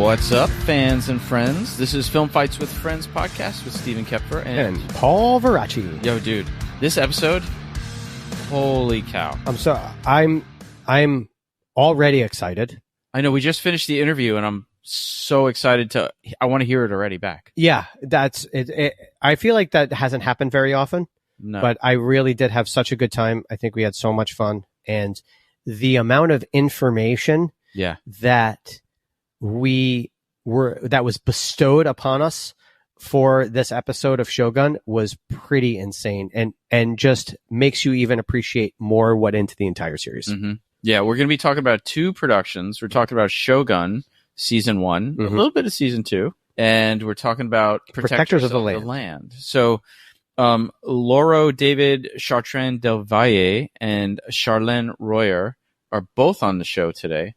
What's up, fans and friends? This is Film Fights with Friends podcast with Stephen Kepfer and Paul Veracci. Yo, dude, this episode, holy cow! I'm already excited. I know we just finished the interview, and I'm so excited I want to hear it already back. Yeah, that's it. I feel like that hasn't happened very often. No. But I really did have such a good time. I think we had so much fun, and the amount of information that that was bestowed upon us for this episode of Shogun was pretty insane, and just makes you even appreciate more what into the entire series. Mm-hmm. Yeah, we're going to be talking about two productions. We're talking about Shogun Season 1, a little bit of Season 2, and we're talking about Protectors of the Land. So Lauro David Chartrand-Del Valle and Sharlene Royer are both on the show today.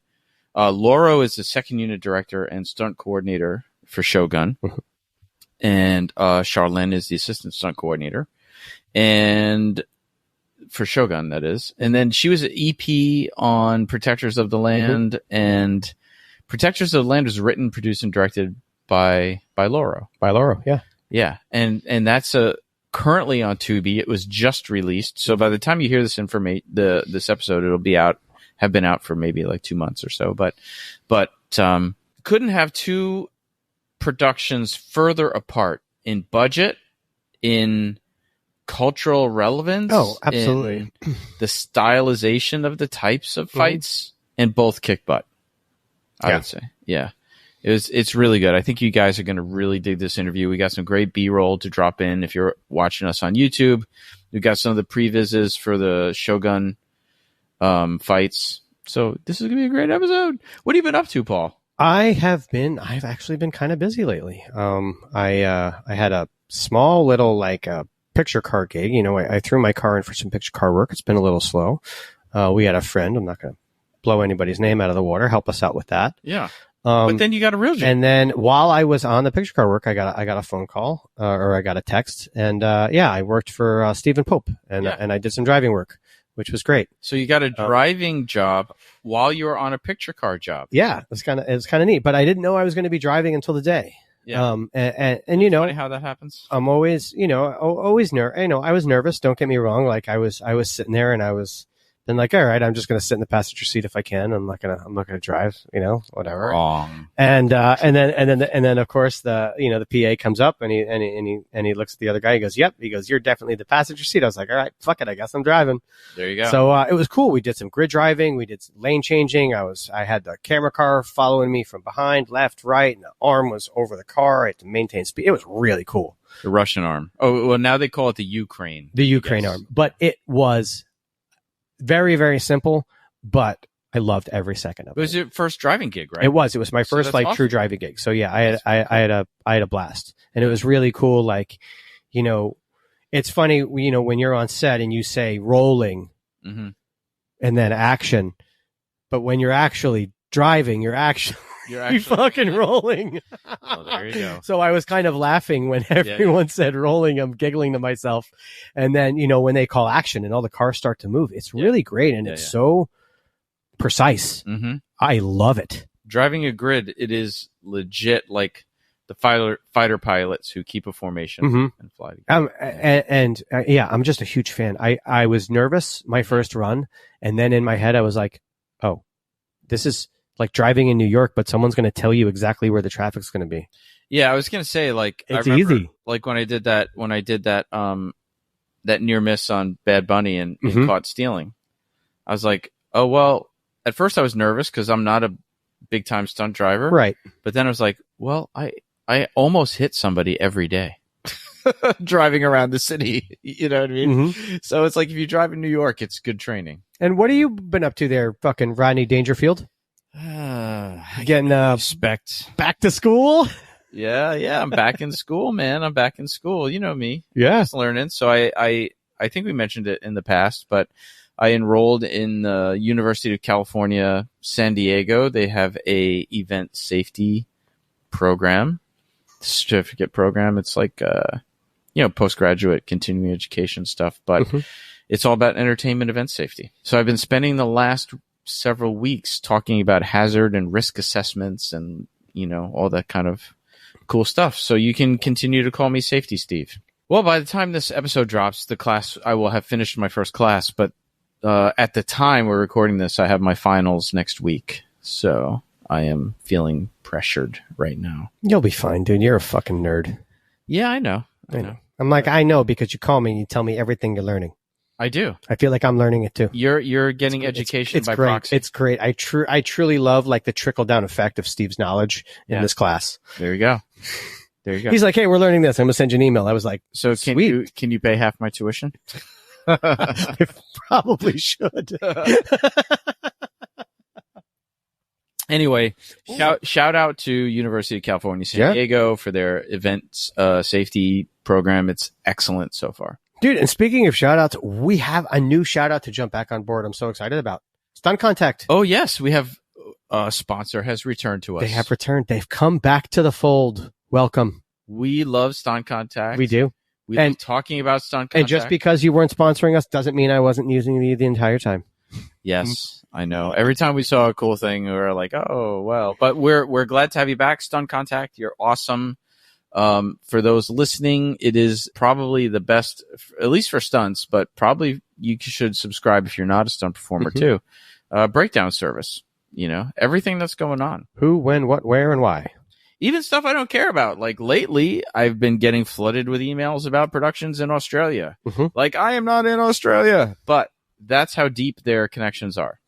Lauro is the second unit director and stunt coordinator for Shogun. And Sharlene is the assistant stunt coordinator. And for Shogun, that is. And then she was an EP on Protectors of the Land. And Protectors of the Land was written, produced, and directed by Lauro. By Lauro, yeah. Yeah. And that's currently on Tubi. It was just released. So by the time you hear this this episode, it'll have been out for maybe like 2 months or so, but couldn't have two productions further apart in budget, in cultural relevance. Oh, absolutely. In the stylization of the types of fights, and both kick butt, I would say. Yeah. It's really good. I think you guys are going to really dig this interview. We got some great B-roll to drop in. If you're watching us on YouTube, we got some of the previses for the Shogun fights. So this is gonna be a great episode. What have you been up to, Paul? I've actually been kind of busy lately. I had a small little picture car gig. You know, I threw my car in for some picture car work. It's been a little slow. We had a friend, I'm not gonna blow anybody's name out of the water, help us out with that. Yeah. But then you got a real job. And then while I was on the picture car work, I got a phone call or I got a text, and I worked for Stephen Pope, and I did some driving work, which was great. So you got a driving job while you were on a picture car job. Yeah, it was kind of neat, but I didn't know I was going to be driving until the day. Yeah. And you know, funny how that happens. I'm always, always nervous. I was nervous. Don't get me wrong. Like I was sitting there, and I was then like, all right, I'm just going to sit in the passenger seat if I can. I'm not going to drive, whatever. Wrong. And then of course the PA comes up and he looks at the other guy. He goes, yep. He goes, you're definitely the passenger seat. I was like, all right, fuck it. I guess I'm driving. There you go. So, it was cool. We did some grid driving. We did lane changing. I had the camera car following me from behind, left, right, and the arm was over the car. I had to maintain speed. It was really cool. The Russian arm. Oh, well, now they call it the Ukraine. The Ukraine arm. But it was very, very simple, but I loved every second of it. It was your first driving gig, right? It was my first awesome. True driving gig. So yeah, I had a blast, and it was really cool. It's funny, when you're on set and you say rolling and then action, but when you're actually driving, you're actually fucking rolling. Oh, there you go. So I was kind of laughing when everyone said rolling. I'm giggling to myself. And then, when they call action and all the cars start to move, it's really great. And it's so precise. Mm-hmm. I love it. Driving a grid, it is legit like the fighter pilots who keep a formation and fly. I'm just a huge fan. I was nervous my first run. And then in my head, I was like, oh, this is like driving in New York, but someone's going to tell you exactly where the traffic's going to be. Yeah, I was going to say, it's easy. Like when I did that near miss on Bad Bunny and Caught Stealing, I was like, oh, well, at first I was nervous because I'm not a big time stunt driver. Right. But then I was like, well, I almost hit somebody every day driving around the city. You know what I mean? Mm-hmm. So it's like, if you drive in New York, it's good training. And what have you been up to there, fucking Rodney Dangerfield? Getting respect back to school. Yeah, I'm back in school, man. I'm back in school. You know me. Yeah, just learning. So I think we mentioned it in the past, but I enrolled in the University of California, San Diego. They have a event safety program, certificate program. It's like postgraduate continuing education stuff, but it's all about entertainment event safety. So I've been spending the last several weeks talking about hazard and risk assessments and all that kind of cool stuff. So you can continue to call me Safety Steve. Well, by the time this episode drops, I will have finished my first class, but at the time we're recording this, I have my finals next week. So I am feeling pressured right now. You'll be fine, dude. You're a fucking nerd. Yeah, I know. I know. I'm like, I know because you call me and you tell me everything you're learning. I do. I feel like I'm learning it too. You're getting education by great. proxy. It's great. I truly love like the trickle down effect of Steve's knowledge in this class. There you go. He's like, hey, we're learning this. I'm gonna send you an email. I was like, so can you pay half my tuition? I probably should. Anyway, shout out to University of California, San Diego for their events safety program. It's excellent so far. Dude, and speaking of shout outs, we have a new shout out to jump back on board. I'm so excited about Stunt Contact. Oh, yes. We have a sponsor has returned to us. They have returned. They've come back to the fold. Welcome. We love Stunt Contact. We do. We love talking about Stunt Contact. And just because you weren't sponsoring us doesn't mean I wasn't using you the entire time. Yes, I know. Every time we saw a cool thing, we were like, oh, well. But we're glad to have you back, Stunt Contact. You're awesome. For those listening, it is probably the best, at least for stunts, but probably you should subscribe if you're not a stunt performer too. Breakdown service, everything that's going on. Who, when, what, where, and why. Even stuff I don't care about. Like lately, I've been getting flooded with emails about productions in Australia. Like, I am not in Australia, but that's how deep their connections are.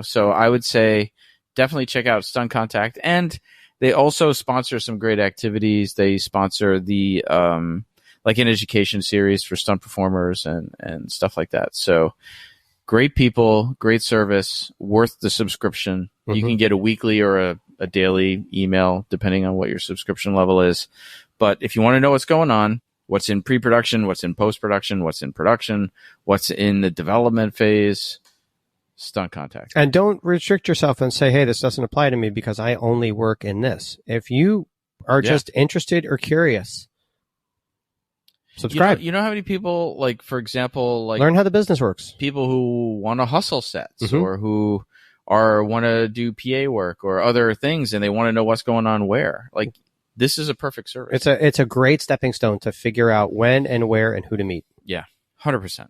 So I would say definitely check out Stunt Contact. And they also sponsor some great activities. They sponsor the like an education series for stunt performers and stuff like that. So great people, great service, worth the subscription. You can get a weekly or a daily email depending on what your subscription level is. But if you want to know what's going on, what's in pre-production, what's in post-production, what's in production, what's in the development phase, Stunt Contact. And don't restrict yourself and say, hey, this doesn't apply to me because I only work in this. If you are just interested or curious, subscribe. You know how many people, like, for example, like learn how the business works. People who want to hustle sets or who want to do PA work or other things and they want to know what's going on where. Like, this is a perfect service. It's a great stepping stone to figure out when and where and who to meet. Yeah, 100%.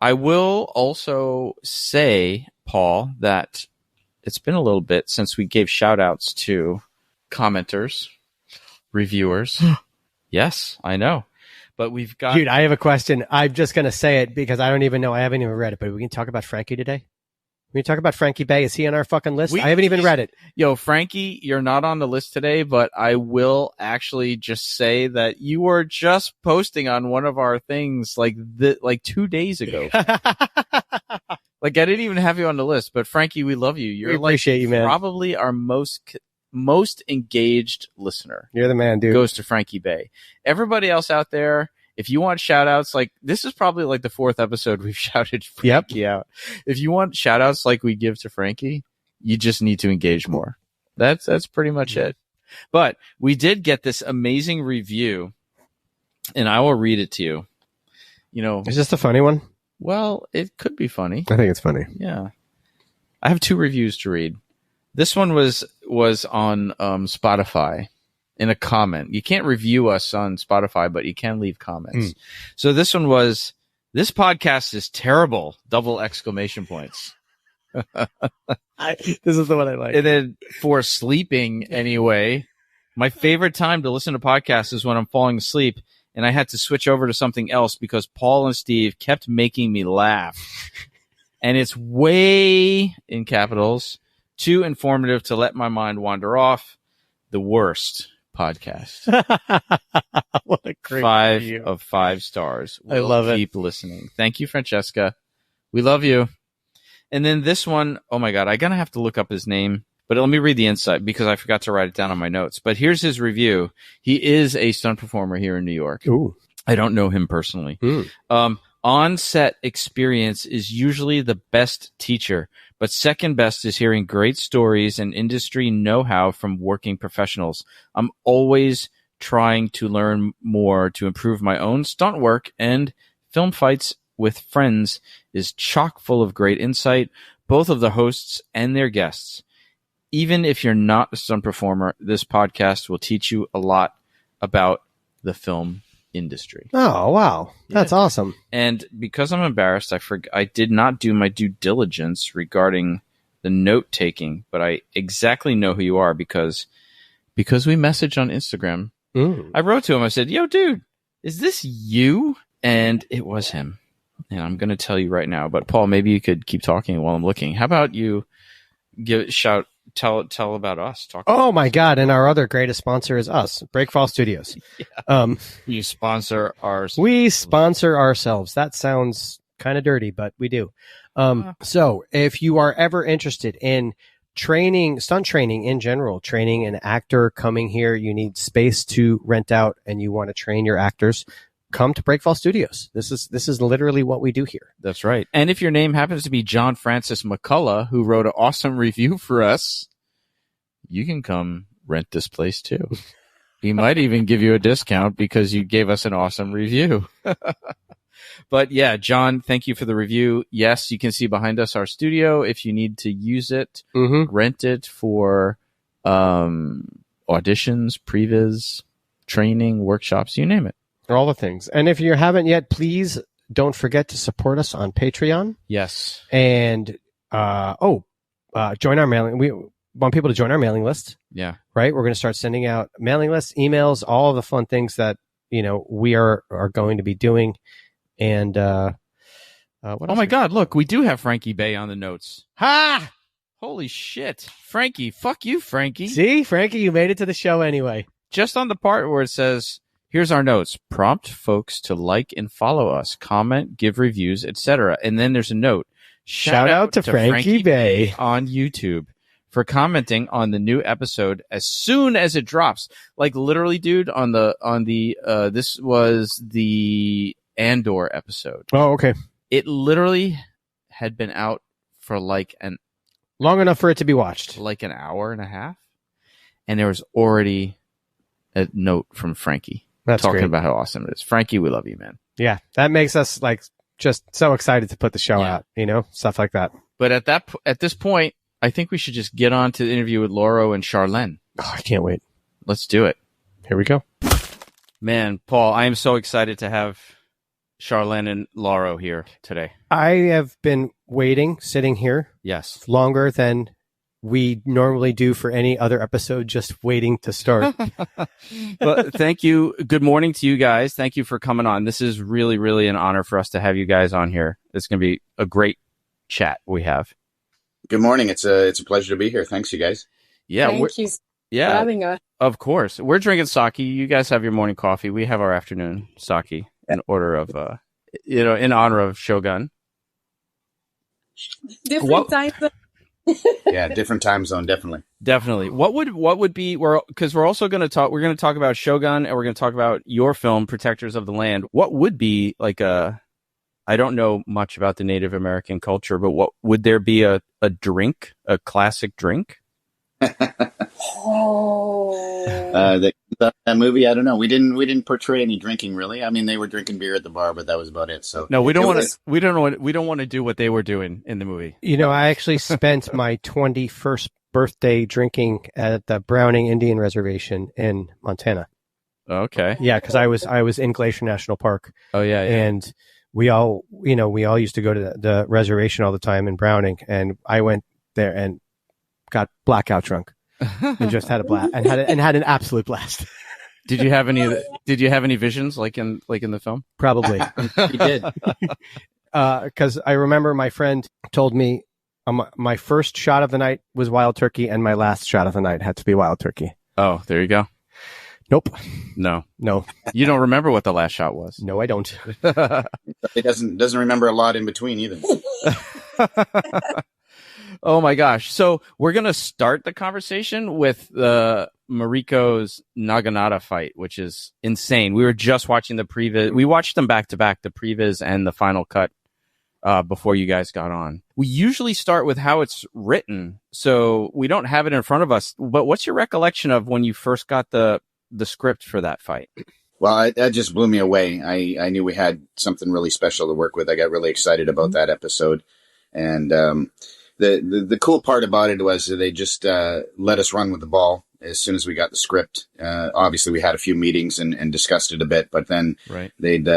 I will also say, Paul, that it's been a little bit since we gave shout outs to commenters, reviewers. Yes, I know. But we've got... Dude, I have a question. I'm just going to say it because I don't even know. I haven't even read it, but we can talk about Frankie today. We can talk about Frankie Bay. Is he on our fucking list? I haven't even read it. Yo, Frankie, you're not on the list today, but I will actually just say that you were just posting on one of our things like 2 days ago. Like, I didn't even have you on the list, but Frankie, we love you. We appreciate you, man. Probably our most engaged listener. You're the man, dude. Goes to Frankie Bay. Everybody else out there, if you want shout outs, like this is probably like the 4th episode we've shouted Frankie out. If you want shout outs like we give to Frankie, you just need to engage more. That's pretty much it. But we did get this amazing review and I will read it to you. Is this the funny one? Well, it could be funny. I think it's funny. Yeah. I have 2 reviews to read. This one was on Spotify. In a comment. You can't review us on Spotify, but you can leave comments. So this one was, this podcast is terrible, ! This is the one I like. And then for sleeping anyway, my favorite time to listen to podcasts is when I'm falling asleep and I had to switch over to something else because Paul and Steve kept making me laugh. And it's way, in capitals, too informative to let my mind wander off. The worst podcast. What a great 5 review. of 5 stars. I love it. Keep listening. Thank you, Francesca. We love you. And then this one, oh my God, I'm going to have to look up his name, but let me read the insight because I forgot to write it down on my notes. But here's his review. He is a stunt performer here in New York. Ooh. I don't know him personally. On-set experience is usually the best teacher, but second best is hearing great stories and industry know-how from working professionals. I'm always trying to learn more to improve my own stunt work, and Film Fights with Friends is chock full of great insight, both of the hosts and their guests. even if you're not a stunt performer, this podcast will teach you a lot about the film industry. Oh, wow. That's awesome. And because I'm embarrassed, I did not do my due diligence regarding the note taking, but I exactly know who you are because we messaged on Instagram. I wrote to him. I said, "Yo, dude, is this you?" And it was him. And I'm going to tell you right now. But Paul, maybe you could keep talking while I'm looking. How about you tell about us? Oh my God! And our other greatest sponsor is us, Breakfall Studios. You sponsor ours. We sponsor ourselves. That sounds kind of dirty, but we do. So if you are ever interested in stunt training in general, training an actor coming here, you need space to rent out and you want to train your actors, come to Breakfall Studios. This is literally what we do here. That's right. And if your name happens to be John Francis McCullough, who wrote an awesome review for us, you can come rent this place too. He might even give you a discount because you gave us an awesome review. But yeah, John, thank you for the review. Yes, you can see behind us our studio. If you need to use it, rent it for auditions, previs, training, workshops, you name it. All the things. And if you haven't yet, please don't forget to support us on Patreon. Yes. And join our mailing. We want people to join our mailing list. Yeah. Right? We're going to start sending out mailing lists, emails, all of the fun things that, we are going to be doing. And what oh my God, look, we do have Frankie Bay on the notes. Ha! Holy shit. Frankie, fuck you, Frankie. See, Frankie, you made it to the show anyway. Just on the part where it says, here's our notes. Prompt folks to like and follow us, comment, give reviews, etc. And then there's a note. Shout out to Frankie Bay on YouTube for commenting on the new episode as soon as it drops. Like literally, dude, on the this was the Andor episode. Oh, okay. It literally had been out for long enough for it to be watched. Like an hour and a half. And there was already a note from Frankie. That's talking great. About how awesome it is. Frankie, we love you, man. Yeah, that makes us just so excited to put the show out, stuff like that. But at this point, I think we should just get on to the interview with Lauro and Sharlène. Oh, I can't wait. Let's do it. Here we go. Man, Paul, I am so excited to have Sharlène and Lauro here today. I have been sitting here. Yes. Longer than we normally do for any other episode, just waiting to start. But thank you. Good morning to you guys. Thank you for coming on. This is really, really an honor for us to have you guys on here. It's going to be a great chat we have. Good morning. It's a pleasure to be here. Thanks, you guys. Yeah. Thank you for having us. Of course. We're drinking sake. You guys have your morning coffee. We have our afternoon sake in order of, in honor of Shogun. Different time zone. Yeah, different time zone, definitely. What would be, because we're also going to talk, we're going to talk about Shogun and we're going to talk about your film, Protectors of the Land. What would be I don't know much about the Native American culture, but what would there be a drink, a classic drink? That movie, I don't know. We didn't portray any drinking really. I mean, they were drinking beer at the bar, but that was about it. So no, we don't want to do what they were doing in the movie. I actually spent my 21st birthday drinking at the Browning Indian Reservation in Montana. Okay. Yeah, because I was in Glacier National Park. Oh yeah. And we all used to go to the reservation all the time in Browning, and I went there and got blackout drunk and just had a blast and had an absolute blast. Did you have any visions like in the film? Probably. You did. Because I remember my friend told me my first shot of the night was wild turkey and my last shot of the night had to be wild turkey. Oh, there you go. Nope. No. You don't remember what the last shot was? No, I don't. It doesn't remember a lot in between either. Oh my gosh. So we're going to start the conversation with Mariko's Naginata fight, which is insane. We were just watching the previs. We watched them back to back, the previs and the final cut, before you guys got on. We usually start with how it's written, so we don't have it in front of us. But what's your recollection of when you first got the script for that fight? Well, that just blew me away. I knew we had something really special to work with. I got really excited about that episode. And the cool part about it was they just let us run with the ball as soon as we got the script. Obviously, we had a few meetings and discussed it a bit, but then they'd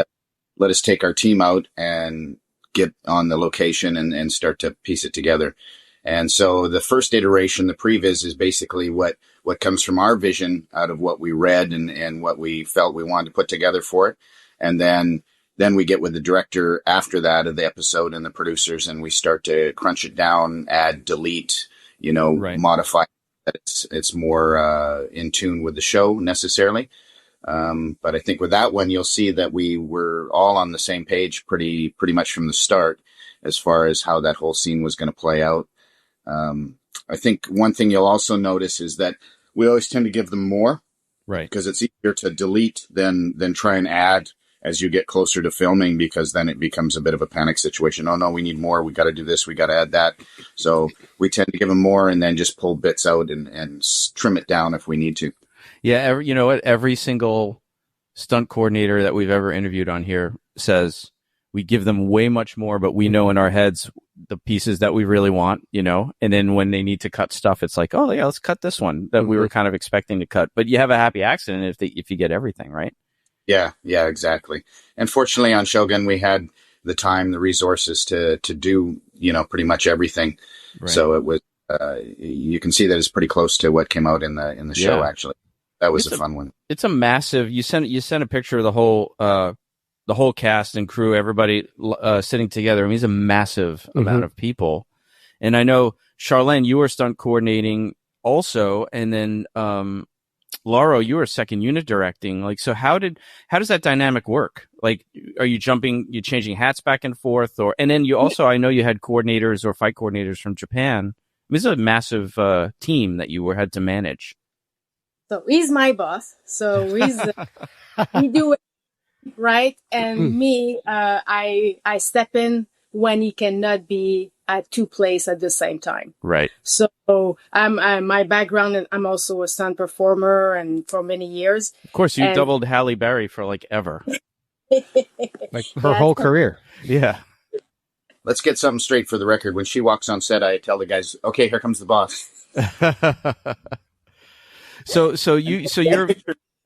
let us take our team out and get on the location and start to piece it together. And so the first iteration, the previs, is basically what comes from our vision out of what we read and what we felt we wanted to put together for it. And then we get with the director after that of the episode and the producers, and we start to crunch it down, add, delete, modify. It's more in tune with the show necessarily. But I think with that one, you'll see that we were all on the same page pretty much from the start as far as how that whole scene was going to play out. I think one thing you'll also notice is that we always tend to give them more, right? Because it's easier to delete than try and add as you get closer to filming, because then it becomes a bit of a panic situation. Oh no, we need more. We got to do this. We got to add that. So we tend to give them more and then just pull bits out and trim it down if we need to. Yeah. You know what? Every single stunt coordinator that we've ever interviewed on here says we give them way much more, but we know in our heads the pieces that we really want, and then when they need to cut stuff, it's like, oh yeah, let's cut this one that we were kind of expecting to cut. But you have a happy accident if you get everything, right? Yeah, exactly. And fortunately on Shogun, we had the time, the resources to do, pretty much everything. Right. So it was, you can see that it's pretty close to what came out in the show, actually. That was a fun one. It's a massive, you sent a picture of the whole cast and crew, everybody sitting together. I mean, it's a massive amount of people. And I know, Sharlène, you were stunt coordinating also, and then Lauro, you were second unit directing. Like, so how does that dynamic work? Like, are you changing hats back and forth, and then you also, I know you had coordinators or fight coordinators from Japan. I mean, this is a massive team that you had to manage. So he's my boss. So we do it right, and me, I step in when he cannot be at two places at the same time. Right. So I'm my background, and I'm also a stunt performer, and for many years. Of course, you doubled Halle Berry for like ever. Like her whole career. Yeah. Let's get something straight for the record. When she walks on set, I tell the guys, "Okay, here comes the boss." So you're.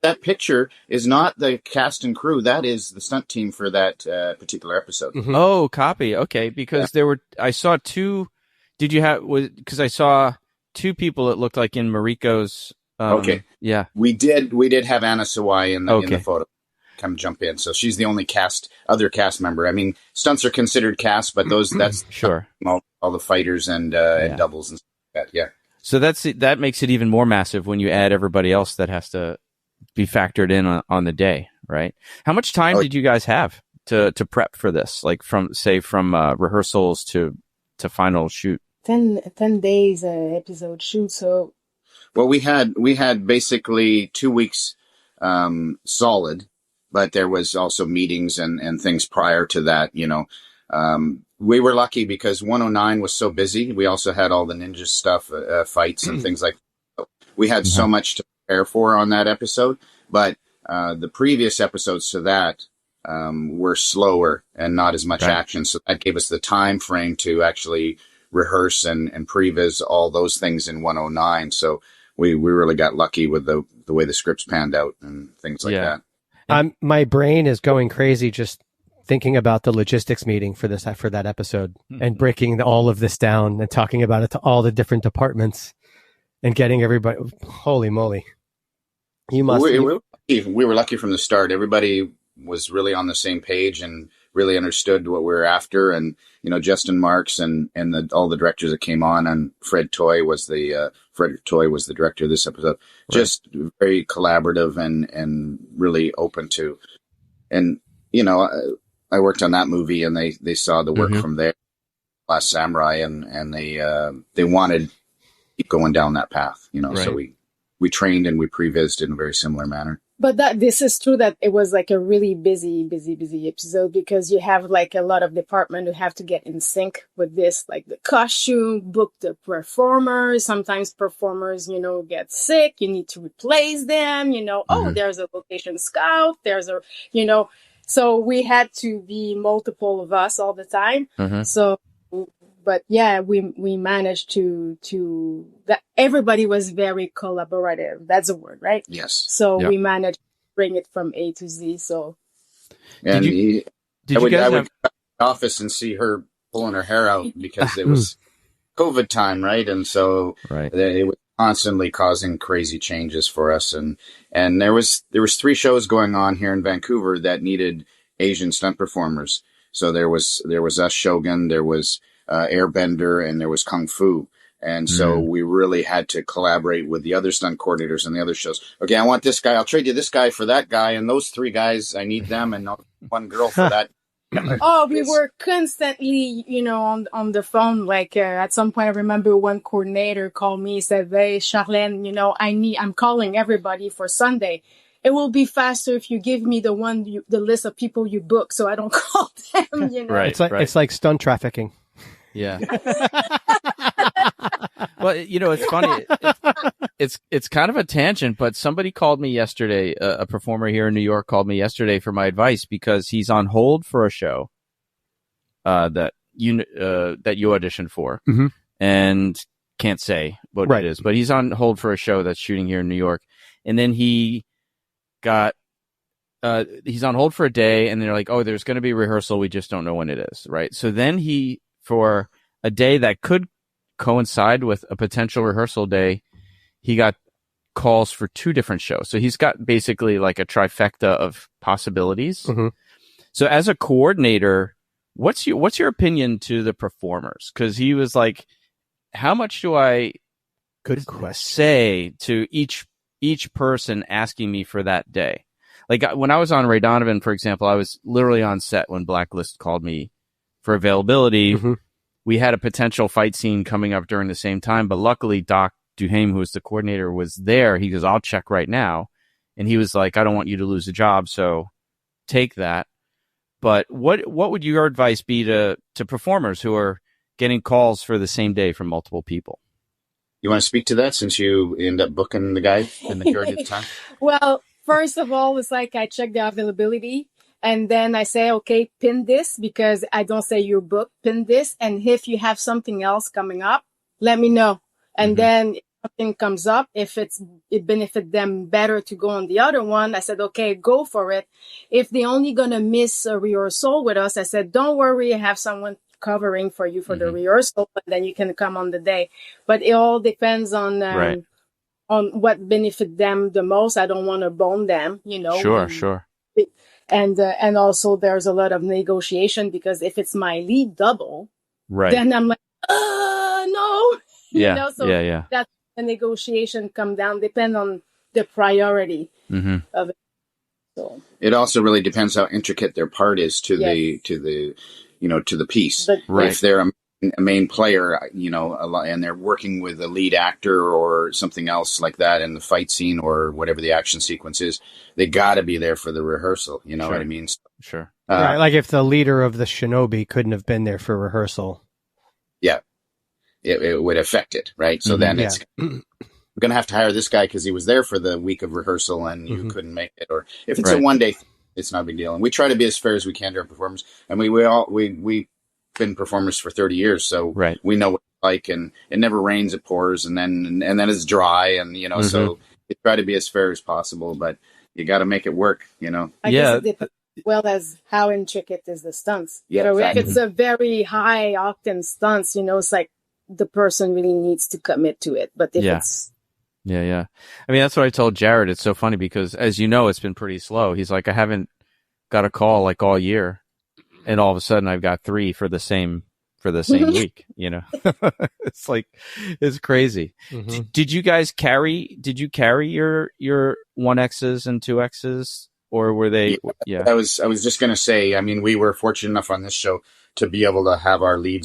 That picture is not the cast and crew. That is the stunt team for that particular episode. Mm-hmm. Oh, copy. Okay, because I saw two. Did you have? Because I saw two people that looked like in Mariko's. Okay. Yeah. We did have Anna Sawai in the photo. Come jump in. So she's the only other cast member. I mean, stunts are considered cast, but that's sure. All the fighters and doubles and stuff like that. Yeah. So that makes it even more massive when you add everybody else that has to be factored in on the day, right? How much time did you guys have to prep for this? Like from rehearsals to final shoot? 10 days episode shoot. So, well, we had basically 2 weeks solid, but there was also meetings and things prior to that. We were lucky because 109 was so busy. We also had all the ninja stuff, fights and things like that. We had so much to prepare for on that episode, but the previous episodes to that were slower and not as much action. So that gave us the time frame to actually rehearse and previs all those things in 109. So we really got lucky with the way the scripts panned out and things like that. My brain is going crazy just thinking about the logistics meeting for that episode and breaking all of this down and talking about it to all the different departments and getting everybody. Holy moly! You must. We were lucky from the start. Everybody was really on the same page and really understood what we were after. And Justin Marks and all the directors that came on, and Frederick Toy was the director of this episode. Right. Just very collaborative and really open to. And I worked on that movie, and they saw the work from there, Last Samurai, and they wanted to keep going down that path, Right. So we trained and we prevised in a very similar manner. But this is true that it was like a really busy episode, because you have like a lot of department who have to get in sync with this, like the costume, book the performers. Sometimes performers, get sick. You need to replace them. Oh, there's a location scout. So we had to be multiple of us all the time. So but yeah, we managed to that everybody was very collaborative. That's a word, right? Yes. So we managed to bring it from A to Z. So, and I would go to the office and see her pulling her hair out because it was COVID time, right? And so it was constantly causing crazy changes for us. And there was 3 shows going on here in Vancouver that needed Asian stunt performers. So there was us, Shogun, there was Airbender, and there was Kung Fu. And so we really had to collaborate with the other stunt coordinators and the other shows. Okay, I want this guy. I'll trade you this guy for that guy. And those 3 guys, I need them. And one girl for that. Oh, we were constantly, on the phone. Like at some point, I remember one coordinator called me, said, "Hey, Sharlène, I'm calling everybody for Sunday. It will be faster if you give me the list of people you book, so I don't call them." Right. It's like stunt trafficking. Yeah. Well, it's funny. It's kind of a tangent, but somebody called me yesterday. A performer here in New York called me yesterday for my advice because he's on hold for a show that you auditioned for, and can't say what it is, but he's on hold for a show that's shooting here in New York, and then he's on hold for a day, and they're like, "Oh, there's going to be a rehearsal. We just don't know when it is." Right. So then for a day that could coincide with a potential rehearsal day, he got calls for 2 different shows. So he's got basically like a trifecta of possibilities. So as a coordinator, what's your opinion to the performers? Because he was like, how much do I say to each person asking me for that day? Like when I was on Ray Donovan, for example, I was literally on set when Blacklist called me for availability. We had a potential fight scene coming up during the same time, but luckily Doc Duhame, who was the coordinator, was there. He goes, "I'll check right now." And he was like, "I don't want you to lose a job, so take that." But what would your advice be to performers who are getting calls for the same day from multiple people? You want to speak to that since you end up booking the guy the majority of the time? Well, first of all, it's like I check the availability. And then I say, okay, pin this, because I don't say your book, pin this. And if you have something else coming up, let me know. And then if something comes up, if it benefits them better to go on the other one, I said, okay, go for it. If they're only going to miss a rehearsal with us, I said, don't worry, I have someone covering for you for the rehearsal, and then you can come on the day. But it all depends on what benefit them the most. I don't want to bone them, Sure. And also there's a lot of negotiation, because if it's my lead double, then I'm like, no, so that's the negotiation come down, depend on the priority of it. So it also really depends how intricate their part is to the piece. If they're a main player, and they're working with a lead actor or something else like that in the fight scene or whatever the action sequence is, they got to be there for the rehearsal. You know what I mean? Sure. Right, like if the leader of the Shinobi couldn't have been there for rehearsal. Yeah. It would affect it, right? So then it's we're going to have to hire this guy because he was there for the week of rehearsal and you couldn't make it. Or if it's a one-day thing, it's not a big deal. And we try to be as fair as we can to our performers. And we've been performers for 30 years, so we know what it's like, and it never rains, it pours, and then it's dry, and so we try to be as fair as possible, but you got to make it work, I guess it depends well as how intricate is the stunts. If it's a very high octane stunts, it's like the person really needs to commit to it. But if it's I mean, that's what I told Jared. It's so funny because, as you know, it's been pretty slow. He's like, I haven't got a call like all year. And all of a sudden I've got 3 for the same week, It's like, it's crazy. Did you guys carry your 1Xs and 2Xs, or were they? Yeah. I was just going to say, I mean, we were fortunate enough on this show to be able to have our lead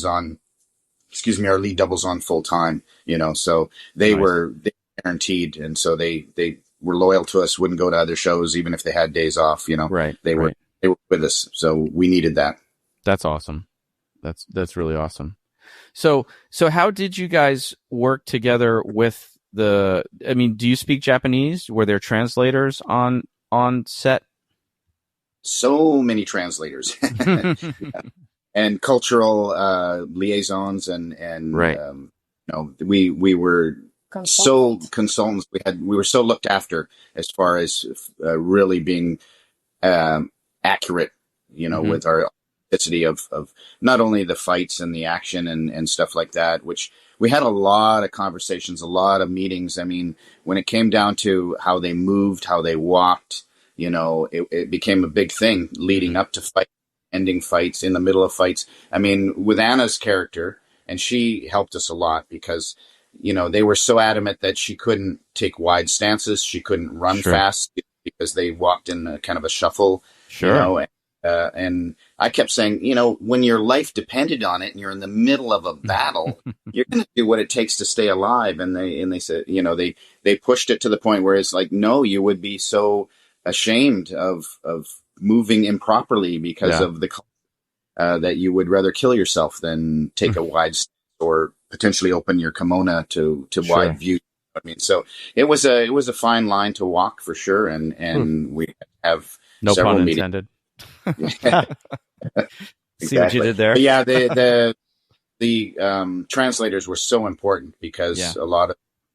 doubles on full time, so they were guaranteed. And so they were loyal to us, wouldn't go to other shows, even if they had days off, they were with us, so we needed that. That's awesome. That's really awesome. So how did you guys work together with do you speak Japanese? Were there translators on set? So many translators. and cultural liaisons and right. We were consultants. We were so looked after as far as really being accurate, with our authenticity of not only the fights and the action and stuff like that, which we had a lot of conversations, a lot of meetings. I mean, when it came down to how they moved, how they walked, it became a big thing leading up to fight, ending fights, in the middle of fights. I mean, with Anna's character, and she helped us a lot because, they were so adamant that she couldn't take wide stances. She couldn't run fast because they walked in a kind of a shuffle, and I kept saying, when your life depended on it and you're in the middle of a battle, you're going to do what it takes to stay alive. And they said, they pushed it to the point where it's like, no, you would be so ashamed of moving improperly because of the that you would rather kill yourself than take a wide stance or potentially open your kimono to wide view. I mean, so it was a fine line to walk for sure, and we have no several pun meetings. intended. Exactly. See what you did there? But yeah, the translators were so important because a lot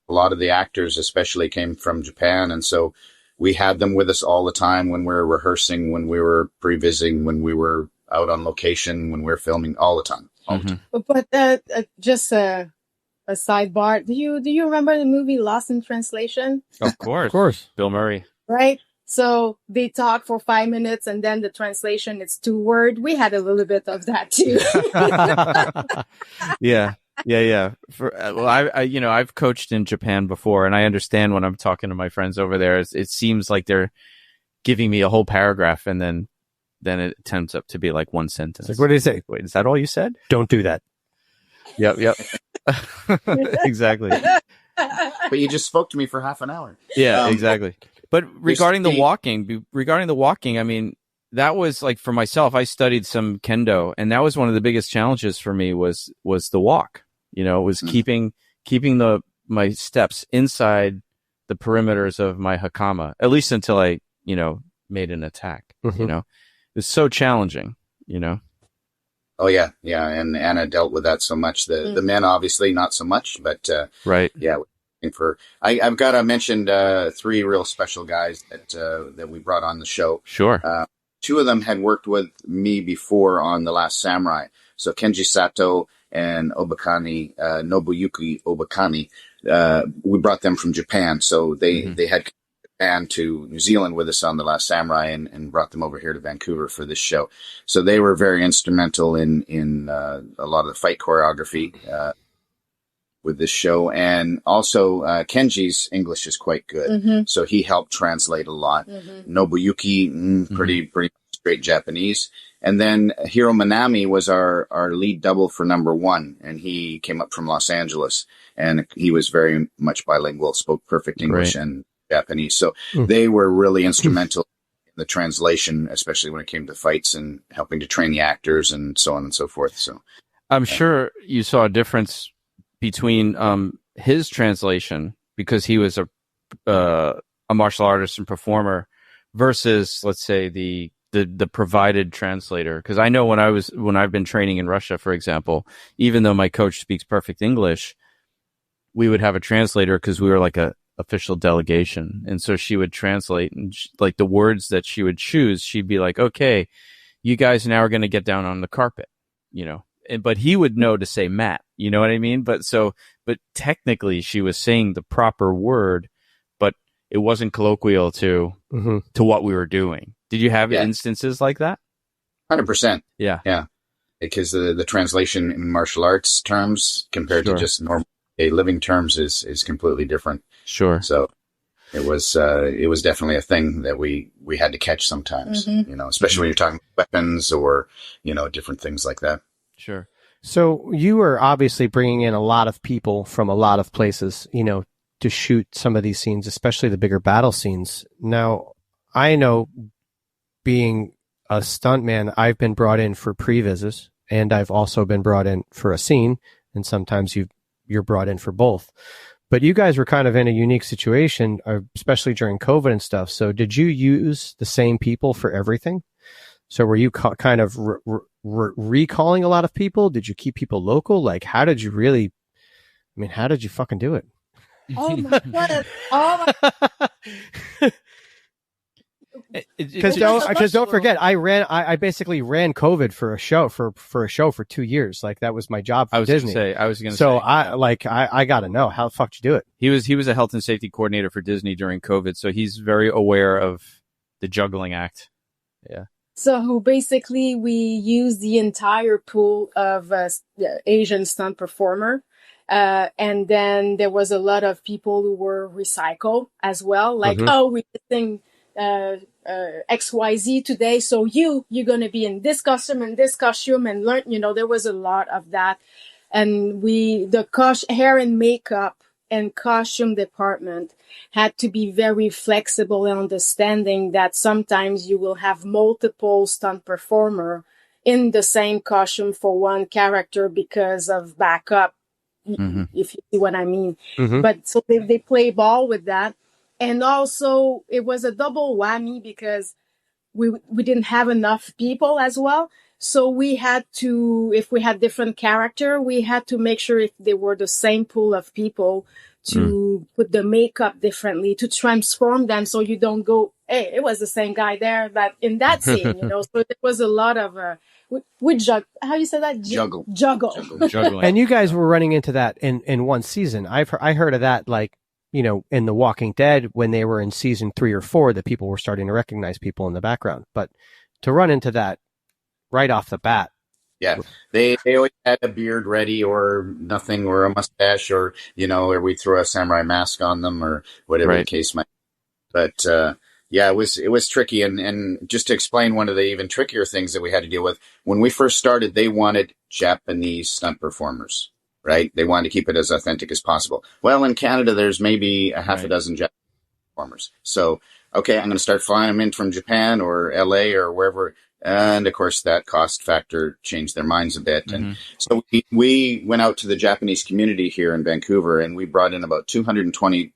of the actors especially came from Japan, and so we had them with us all the time when we were rehearsing, when we were pre-visiting, when we were out on location, when we were filming, all the time. But just a sidebar. Do you remember the movie Lost in Translation? Of course. Bill Murray. Right? So they talk for 5 minutes and then the translation is 2 words. We had a little bit of that too. Yeah. I've coached in Japan before, and I understand when I'm talking to my friends over there, it seems like they're giving me a whole paragraph, and then it turns up to be like one sentence. Like, what did he say? Wait, is that all you said? Don't do that. Yep. Exactly. But you just spoke to me for half an hour. Yeah, exactly. But regarding the walking, I mean, that was like, for myself, I studied some kendo, and that was one of the biggest challenges for me was the walk. It was keeping my steps inside the perimeters of my hakama, at least until I, made an attack. It was so challenging, Oh yeah. And Anna dealt with that so much. The men obviously not so much, but right. Yeah. I've got to mention 3 real special guys that we brought on the show. Sure. 2 of them had worked with me before on The Last Samurai. So Kenji Sato and Nobuyuki Obakani. We brought them from Japan. So they had come Japan to New Zealand with us on The Last Samurai and brought them over here to Vancouver for this show. So they were very instrumental in a lot of the fight choreography with this show. And also Kenji's English is quite good. So he helped translate a lot. Nobuyuki, pretty straight Japanese. And then Hiro Manami was our lead double for number 1. And he came up from Los Angeles, and he was very much bilingual, spoke perfect English and Japanese. So they were really instrumental in the translation, especially when it came to fights and helping to train the actors and so on and so forth. So I'm sure you saw a difference between his translation, because he was a martial artist and performer, versus, let's say, the provided translator. Because I know when I've been training in Russia, for example, even though my coach speaks perfect English, we would have a translator because we were like a official delegation, and so she would translate, and like the words that she would choose, she'd be like, "Okay, you guys now are going to get down on the carpet," but he would know to say mat. You know what I mean? But technically she was saying the proper word, but it wasn't colloquial to what we were doing. Did you have instances like that? 100%. Yeah. Because the translation in martial arts terms compared to just normal living terms is completely different. Sure. So it was definitely a thing that we had to catch sometimes, especially when you're talking weapons or, different things like that. Sure. So you were obviously bringing in a lot of people from a lot of places, to shoot some of these scenes, especially the bigger battle scenes. Now, I know, being a stuntman, I've been brought in for pre-vises, and I've also been brought in for a scene, and sometimes you're brought in for both. But you guys were kind of in a unique situation, especially during COVID and stuff. So did you use the same people for everything? So were you kind of recalling a lot of people? Did you keep people local? Like, how did you fucking do it? Oh my God. Oh my. Because don't forget, I basically ran COVID for a show for 2 years. Like, that was my job for Disney. I was going to say. So I got to know, how the fuck did you do it? He was a health and safety coordinator for Disney during COVID, so he's very aware of the juggling act. Yeah. So basically, we used the entire pool of Asian stunt performer. And then there was a lot of people who were recycled as well. Like, we're missing XYZ today. So you're going to be in this costume and learn, there was a lot of that. And the hair and makeup and costume department had to be very flexible and understanding that sometimes you will have multiple stunt performer in the same costume for one character because of backup, if you see what I mean. But so they play ball with that. And also it was a double whammy because we didn't have enough people as well. So we had to, if we had different character, we had to make sure if they were the same pool of people to put the makeup differently, to transform them so you don't go, hey, it was the same guy there, but in that scene, So there was a lot of, how you say that? Juggle. Juggling. And you guys were running into that in one season. I heard of that, like, in The Walking Dead, when they were in season 3 or 4, that people were starting to recognize people in the background. But to run into that right off the bat. Yeah, they always had a beard ready or nothing, or a mustache, or, or we throw a samurai mask on them, or whatever the case might be. But, yeah, it was tricky. And just to explain one of the even trickier things that we had to deal with, when we first started, they wanted Japanese stunt performers, right? They wanted to keep it as authentic as possible. Well, in Canada, there's maybe a half a dozen Japanese performers. So, okay, I'm going to start flying them in from Japan or LA or wherever. And of course, that cost factor changed their minds a bit. And so we went out to the Japanese community here in Vancouver, and we brought in about 220.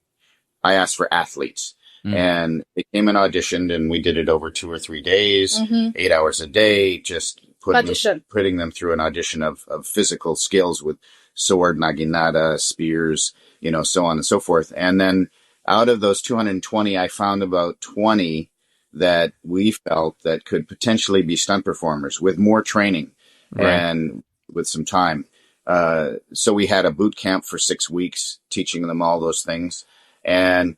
I asked for athletes, and they came and auditioned, and we did it over 2 or 3 days, 8 hours a day, just putting them through an audition of physical skills with sword, naginata, spears, so on and so forth. And then out of those 220, I found about 20 that we felt that could potentially be stunt performers with more training and with some time. So we had a boot camp for 6 weeks, teaching them all those things. And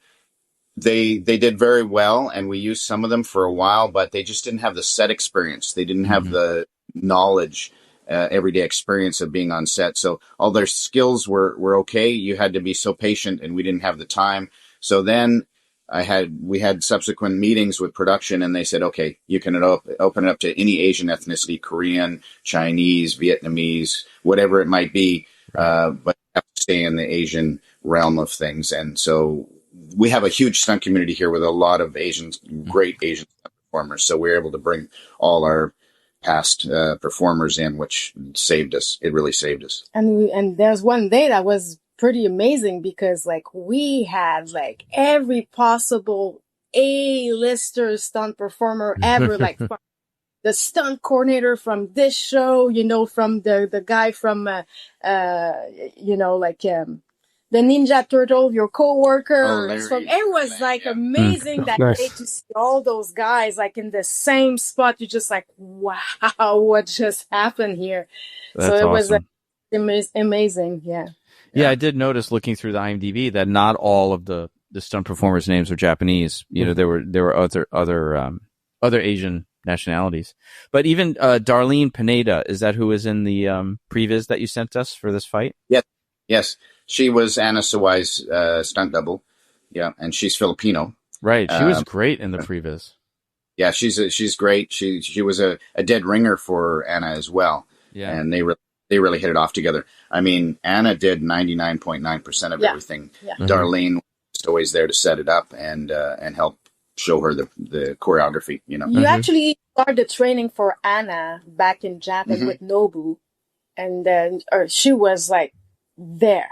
they did very well, and we used some of them for a while, but they just didn't have the set experience. They didn't have the knowledge, everyday experience of being on set. So all their skills were okay. You had to be so patient, and we didn't have the time. So then we had subsequent meetings with production, and they said, okay, you can open it up to any Asian ethnicity, Korean, Chinese, Vietnamese, whatever it might be. But you have to stay in the Asian realm of things. And so we have a huge stunt community here with a lot of great Asian stunt performers. So we're able to bring all our past performers in, which saved us. It really saved us. And there's one day that was pretty amazing because we had every possible A-lister stunt performer ever, the stunt coordinator from this show, from the guy from, the Ninja Turtle, your coworker. It was amazing that day to see all those guys in the same spot. You're just wow, what just happened here? That's so it awesome. Was amazing. Yeah. Yeah, I did notice looking through the IMDb that not all of the stunt performers' names are Japanese. There were other Asian nationalities. But even Darlene Pineda, is that who was in the previs that you sent us for this fight? Yes. She was Anna Sawai's stunt double. Yeah, and she's Filipino. Right. She was great in the previs. Yeah, she's great. She was a dead ringer for Anna as well. Yeah, and they really hit it off together. I mean, Anna did 99.9% of everything. Yeah. Darlene was always there to set it up and help show her the choreography. You actually started training for Anna back in Japan with Nobu, and then she was there,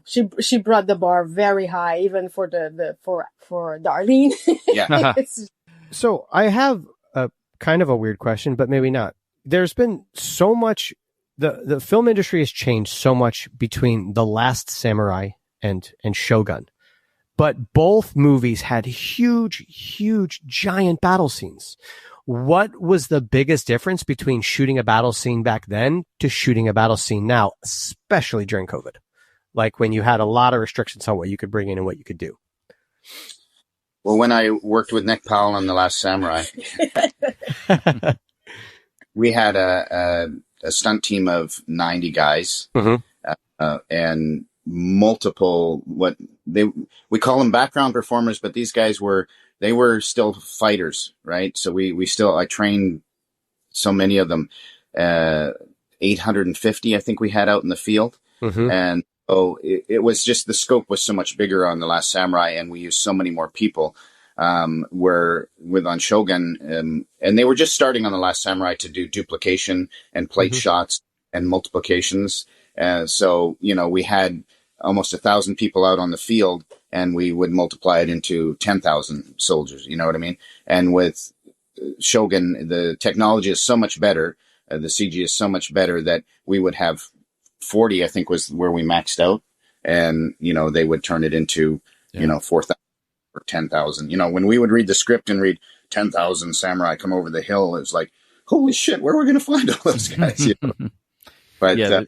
she brought the bar very high, even for for Darlene. Yeah. So I have a kind of a weird question, but maybe not. There's been so much, the film industry has changed so much between The Last Samurai and Shogun. But both movies had huge, giant battle scenes. What was the biggest difference between shooting a battle scene back then to shooting a battle scene now, especially during COVID? Like when you had a lot of restrictions on what you could bring in and what you could do. Well, when I worked with Nick Powell on The Last Samurai, we had a stunt team of 90 guys, and multiple, we call them background performers, but these guys were still fighters, right? So I trained so many of them, 850, I think we had out in the field. And it was just, the scope was so much bigger on The Last Samurai, and we used so many more people, where on Shogun, and they were just starting on The Last Samurai to do duplication and plate shots and multiplications. So, we had almost 1,000 people out on the field, and we would multiply it into 10,000 soldiers. You know what I mean? And with Shogun, the technology is so much better. The CG is so much better that we would have 40, I think, was where we maxed out. And, they would turn it into, 4,000 or 10,000. When we would read the script and read 10,000 samurai come over the hill, it's like, holy shit, where are we going to find all those guys? But,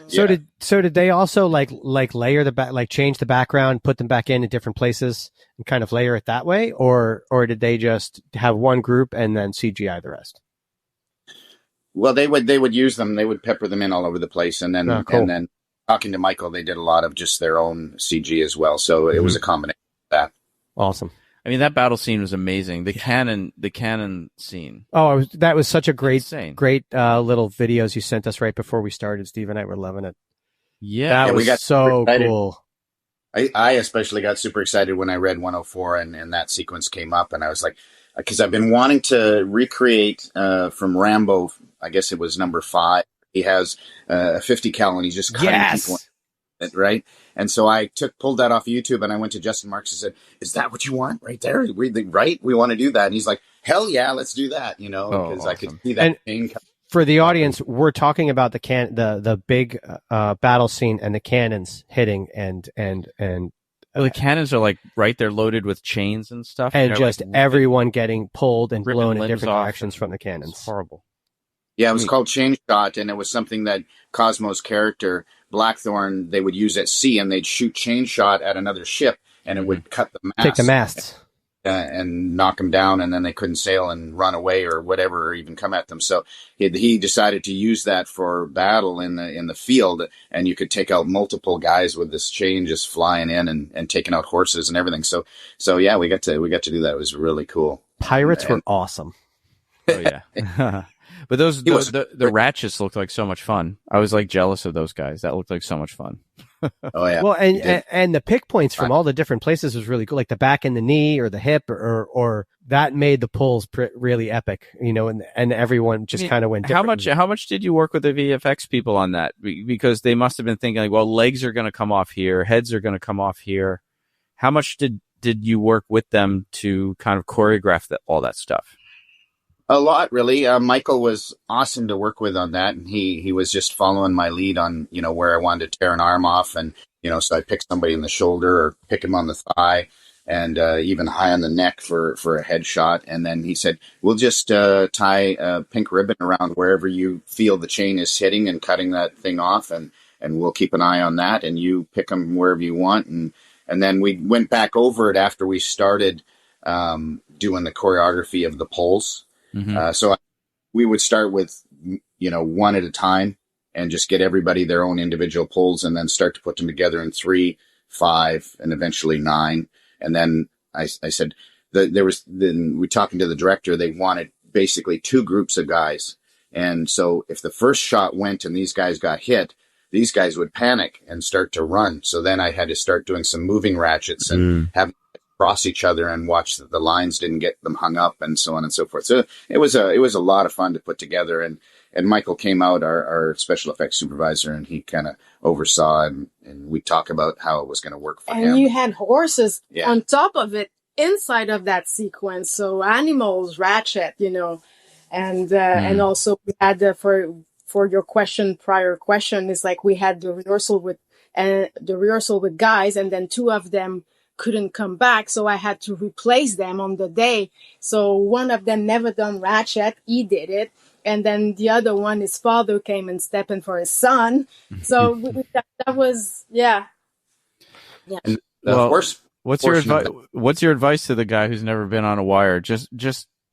So did they also like layer change the background, put them back in different places and kind of layer it that way? Or did they just have one group and then CGI the rest? Well, they would use them. They would pepper them in all over the place. And then, and then talking to Michael, they did a lot of just their own CG as well. So it was a combination of that. Awesome. I mean, that battle scene was amazing. The cannon scene. Oh, that was such a great little videos you sent us right before we started. Steve and I were loving it. Yeah, that was so cool. I especially got super excited when I read 104 and that sequence came up, and I was like, because I've been wanting to recreate from Rambo. I guess it was number 5. He has a 50 cal and he's just cutting people. Right. And so I pulled that off YouTube, and I went to Justin Marks and said, "Is that what you want right there? Right? We want to do that." And he's like, "Hell yeah, let's do that." Because awesome. I could see that thing. For the audience, we're talking about the big battle scene and the cannons hitting and the cannons are like they're loaded with chains and stuff, and just everyone getting pulled and blown in different directions from the cannons. It's horrible. Yeah, it was called Chain Shot, and it was something that Cosmo's character Blackthorn, they would use at sea, and they'd shoot chain shot at another ship, and it would cut the mast. Take the masts. And knock them down, and then they couldn't sail and run away or whatever, or even come at them. So he decided to use that for battle in the field, and you could take out multiple guys with this chain just flying in and taking out horses and everything. So yeah, we got to do that. It was really cool. Pirates were awesome. Oh yeah. But the ratchets looked like so much fun. I was like jealous of those guys. That looked like so much fun. Oh yeah. Well, and the pick points from all the different places was really cool. Like the back and the knee or the hip or that made the pulls really epic, and everyone just kind of went different. How much did you work with the VFX people on that? Because they must have been thinking like, well, legs are going to come off here, heads are going to come off here. How much did you work with them to kind of choreograph all that stuff? A lot, really. Michael was awesome to work with on that, and he was just following my lead on, where I wanted to tear an arm off, and, so I picked somebody in the shoulder or pick him on the thigh, and even high on the neck for a headshot. And then he said, we'll just tie a pink ribbon around wherever you feel the chain is hitting and cutting that thing off, and we'll keep an eye on that, and you pick them wherever you want. And then we went back over it after we started doing the choreography of the pulls. Mm-hmm. So we would start with, one at a time and just get everybody their own individual pulls, and then start to put them together in 3, 5, and eventually 9. And then I said we talking to the director, they wanted basically 2 groups of guys. And so if the first shot went and these guys got hit, these guys would panic and start to run. So then I had to start doing some moving ratchets and have cross each other and watch that the lines didn't get them hung up, and so on and so forth. So it was a lot of fun to put together, and Michael came out, our special effects supervisor, and he kind of oversaw, and we talk about how it was going to work for him. And you had horses on top of it inside of that sequence. So animals, ratchet, and also we had for your prior question, is like we had the rehearsal with guys, and then 2 of them couldn't come back, so I had to replace them on the day. So one of them never done ratchet, he did it, and then the other one, his father came and stepped in for his son. So that was And what's your advice to the guy who's never been on a wire? Just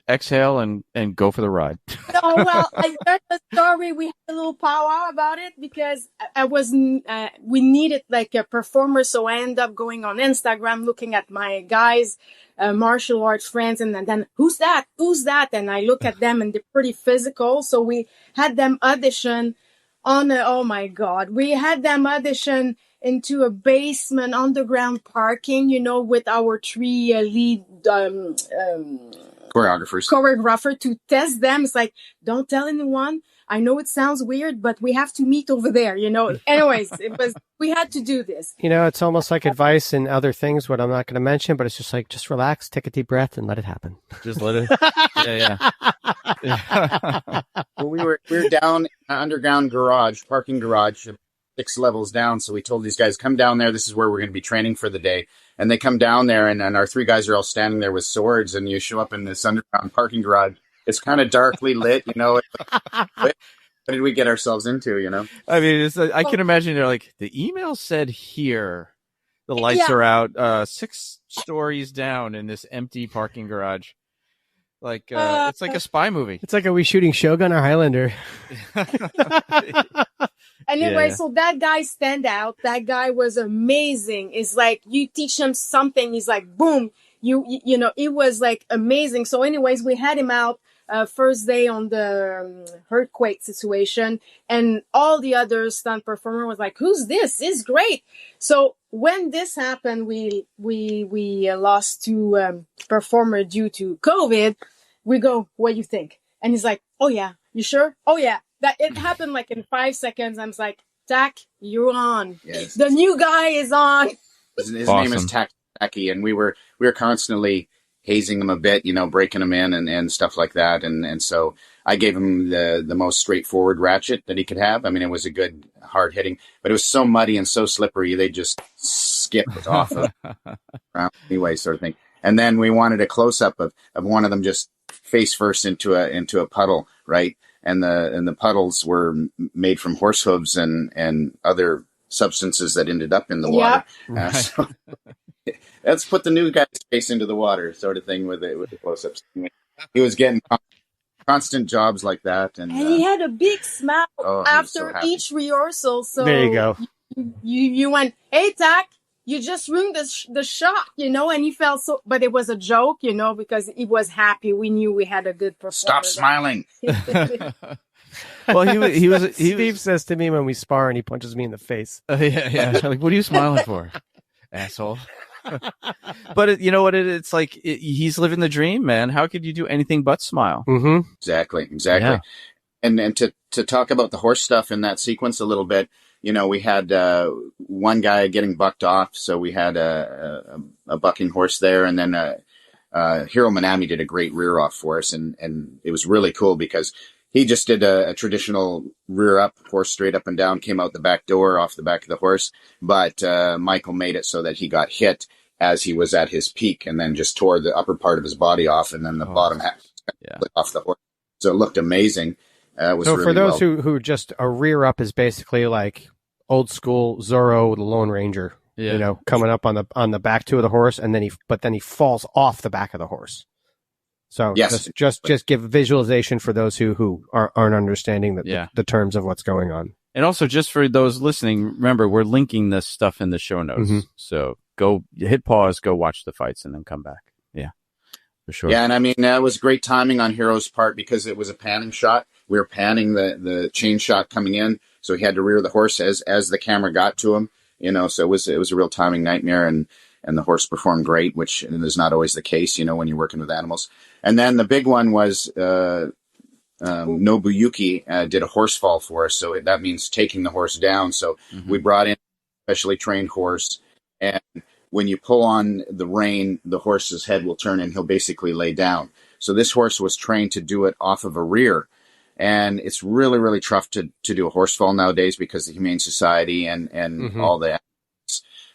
exhale and go for the ride. No, well, I heard the story. We had a little powwow about it because we needed like a performer. So I ended up going on Instagram, looking at my guys, martial arts friends, and then who's that? And I look at them and they're pretty physical. So we had them audition oh my God, we had them audition into a basement underground parking, with our 3 lead, choreographer to test them. It's like, don't tell anyone. I know it sounds weird, but we have to meet over there, Anyways, we had to do this. It's almost like advice and other things, what I'm not going to mention, but it's just like, just relax, take a deep breath and let it happen. Just let it. Yeah. Well, we were down underground parking garage, 6 levels down. So we told these guys, come down there. This is where we're going to be training for the day. And they come down there, and our 3 guys are all standing there with swords, and you show up in this underground parking garage. It's kind of darkly lit, What did we get ourselves into, I mean, I can imagine they're like, the email said here, the lights are out, 6 stories down in this empty parking garage. Like, it's like a spy movie. It's like, are we shooting Shogun or Highlander? Anyway, so that guy stand out. That guy was amazing. It's like, you teach him something. He's like, boom, it was like amazing. So anyways, we had him out first day on the earthquake situation, and all the other stunt performer was like, who's this? It's great. So when this happened, we lost 2 performer due to COVID. We go, what do you think? And he's like, oh yeah, you sure? Oh yeah. That it happened like in 5 seconds. I was like, Tak, you're on. Yes. The new guy is on. His name is Taki, and we were constantly hazing him a bit, breaking him in and stuff like that. And so I gave him the most straightforward ratchet that he could have. I mean, it was a good hard hitting, but it was so muddy and so slippery, they just skipped off of anyway, sort of thing. And then we wanted a close up of one of them just face first into a puddle, right? And the puddles were made from horse hooves and other substances that ended up in the water. Yeah. So let's put the new guy's face into the water, sort of thing, with the close-ups. He was getting constant jobs like that, and he had a big smile after each rehearsal. So there you go. You went, hey, Tak, you just ruined the shot, and he felt so, but it was a joke, because he was happy. We knew we had a good performance. Stop smiling. Well, he was. Steve says to me when we spar and he punches me in the face. Yeah. Like, what are you smiling for, asshole? But you know what? It's like he's living the dream, man. How could you do anything but smile? Mm-hmm. Exactly. Yeah. And to talk about the horse stuff in that sequence a little bit. We had one guy getting bucked off, so we had a bucking horse there, and then Hiro Minami did a great rear off for us, and it was really cool because he just did a traditional rear up, horse straight up and down, came out the back door off the back of the horse, but Michael made it so that he got hit as he was at his peak, and then just tore the upper part of his body off, and then the bottom half off the horse. So it looked amazing. So for those who just a rear up is basically like old school Zorro, the Lone Ranger, coming up on the back 2 of the horse, and then he falls off the back of the horse. So just give visualization for those who aren't understanding the terms of what's going on. And also, just for those listening, remember, we're linking this stuff in the show notes. Mm-hmm. So go hit pause, go watch the fights, and then come back. Yeah, for sure. Yeah, and I mean, that was great timing on Hiro's part because it was a panning shot. We were panning the chain shot coming in, so he had to rear the horse as the camera got to him. So it was a real timing nightmare, and the horse performed great, which is not always the case, when you're working with animals. And then the big one was Nobuyuki did a horse fall for us, so that means taking the horse down. So we brought in a specially trained horse, and when you pull on the rein, the horse's head will turn and he'll basically lay down. So this horse was trained to do it off of a rear. And it's really, really tough to do a horse fall nowadays because of the Humane Society and all that.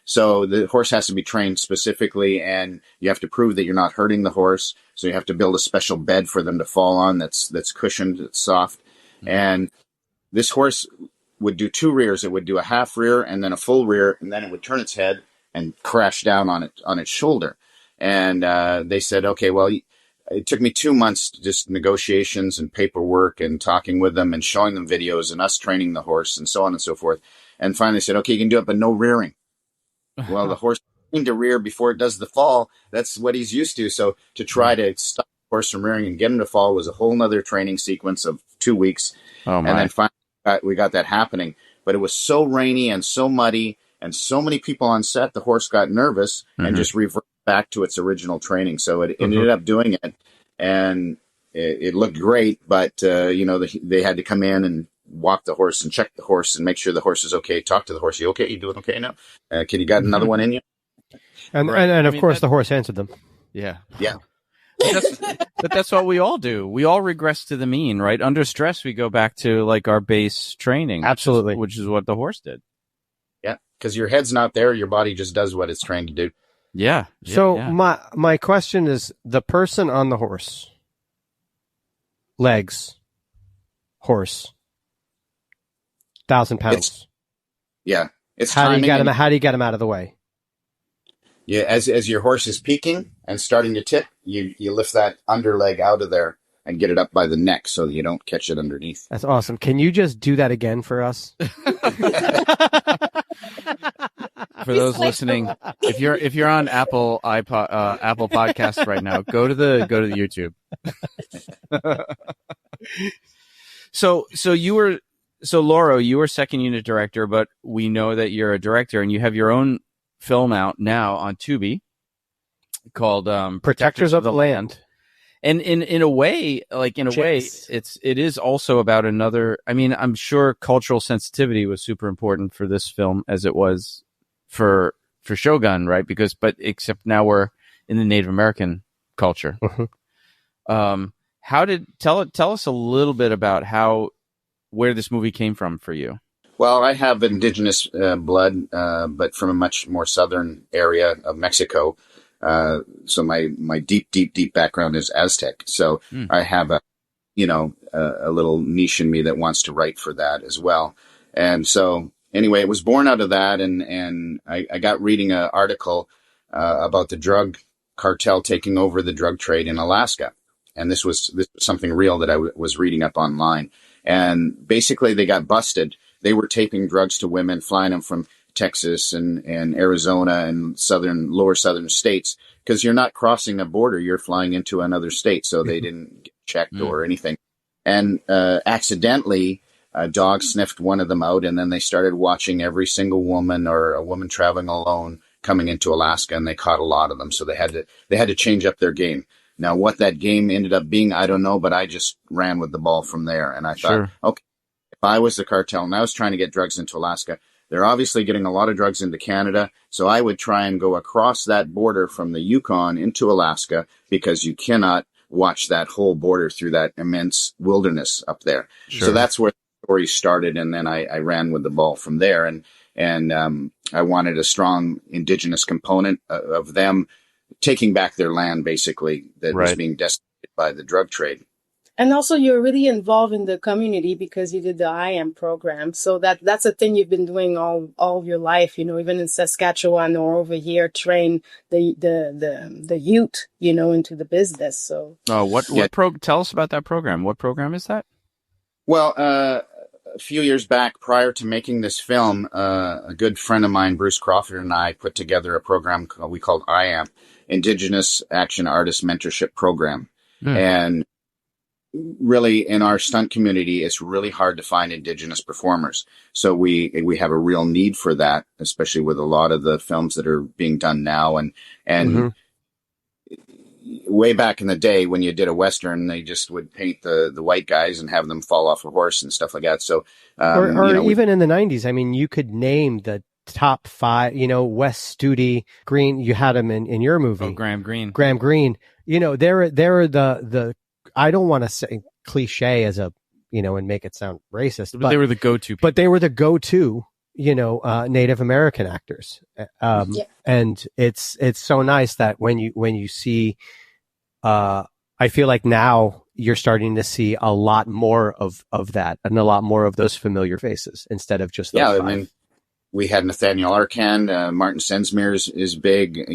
So the horse has to be trained specifically, and you have to prove that you're not hurting the horse. So you have to build a special bed for them to fall on that's cushioned, that's soft. And this horse would do 2 rears. It would do a half rear and then a full rear, and then it would turn its head and crash down on its shoulder. And they said, okay, well, it took me 2 months, just negotiations and paperwork and talking with them and showing them videos and us training the horse and so on and so forth. And finally said, okay, you can do it, but no rearing. Well, the horse to rear before it does the fall. That's what he's used to. So to try to stop the horse from rearing and get him to fall was a whole nother training sequence of 2 weeks. Oh, my. And then finally we got that happening. But it was so rainy and so muddy and so many people on set, the horse got nervous and just reverted back to its original training. So it ended up doing it, and it looked great. But, they had to come in and walk the horse and check the horse and make sure the horse is okay. Talk to the horse. You okay? You doing okay now? Can you got another one in you? And of course the horse answered them. Yeah. Yeah. But that's what we all do. We all regress to the mean, right? Under stress, we go back to like our base training. Absolutely. Which is what the horse did. Yeah. Because your head's not there. Your body just does what it's trained to do. Yeah. So my question is, the person on the horse, legs, horse, 1,000 pounds. It's how do you get him? How do you get him out of the way? Yeah, as your horse is peaking and starting to tip, you lift that underleg out of there and get it up by the neck so that you don't catch it underneath. That's awesome. Can you just do that again for us? For those listening, if you're on Apple Podcasts right now, go to the YouTube. So Lauro, you were second unit director, but we know that you're a director and you have your own film out now on Tubi called Protectors of the Land. And in a way, it is also about another. I mean, I'm sure cultural sensitivity was super important for this film as it was for Shogun, right? Except now we're in the Native American culture. Tell us a little bit about where this movie came from for you. Well, I have indigenous blood, but from a much more southern area of Mexico. So my deep background is Aztec. So I have a little niche in me that wants to write for that as well. And so anyway, it was born out of that. And I got reading an article about the drug cartel taking over the drug trade in Alaska. And this was something real that I was reading up online. And basically they got busted. They were taping drugs to women, flying them from Texas and Arizona and lower southern states, because you're not crossing a border, you're flying into another state. So they didn't get checked or anything. And accidentally, a dog sniffed one of them out, and then they started watching every single woman or a woman traveling alone coming into Alaska, and they caught a lot of them. So they had to change up their game. Now, what that game ended up being, I don't know, but I just ran with the ball from there. And I thought, okay, if I was the cartel and I was trying to get drugs into Alaska, they're obviously getting a lot of drugs into Canada. So I would try and go across that border from the Yukon into Alaska, because you cannot watch that whole border through that immense wilderness up there. So that's where the story started. And then I ran with the ball from there. And I wanted a strong indigenous component of them taking back their land, basically, that was being decimated by the drug trade. And also, you're really involved in the community because you did the I Am program. So that's a thing you've been doing all of your life, even in Saskatchewan or over here, train the youth, into the business. So, tell us about that program. What program is that? Well, a few years back, prior to making this film, a good friend of mine, Bruce Crawford, and I put together a program we called I Am, Indigenous Action Artist Mentorship Program. And really, in our stunt community, it's really hard to find indigenous performers. So we have a real need for that, especially with a lot of the films that are being done now. And way back in the day, when you did a Western, they just would paint the white guys and have them fall off a horse and stuff like that. So, or even in the 90s, I mean, you could name the top 5, Wes Studi, Green, you had him in your movie. Oh, Graham Greene. Graham Greene. They're the I don't want to say cliche as a, and make it sound racist, but they were the go-to people. But they were the go-to, Native American actors. And it's so nice that when you see, I feel like now you're starting to see a lot more of that and a lot more of those familiar faces instead of just those 5. I mean, we had Nathaniel Arcand, Martin Sensmere is big,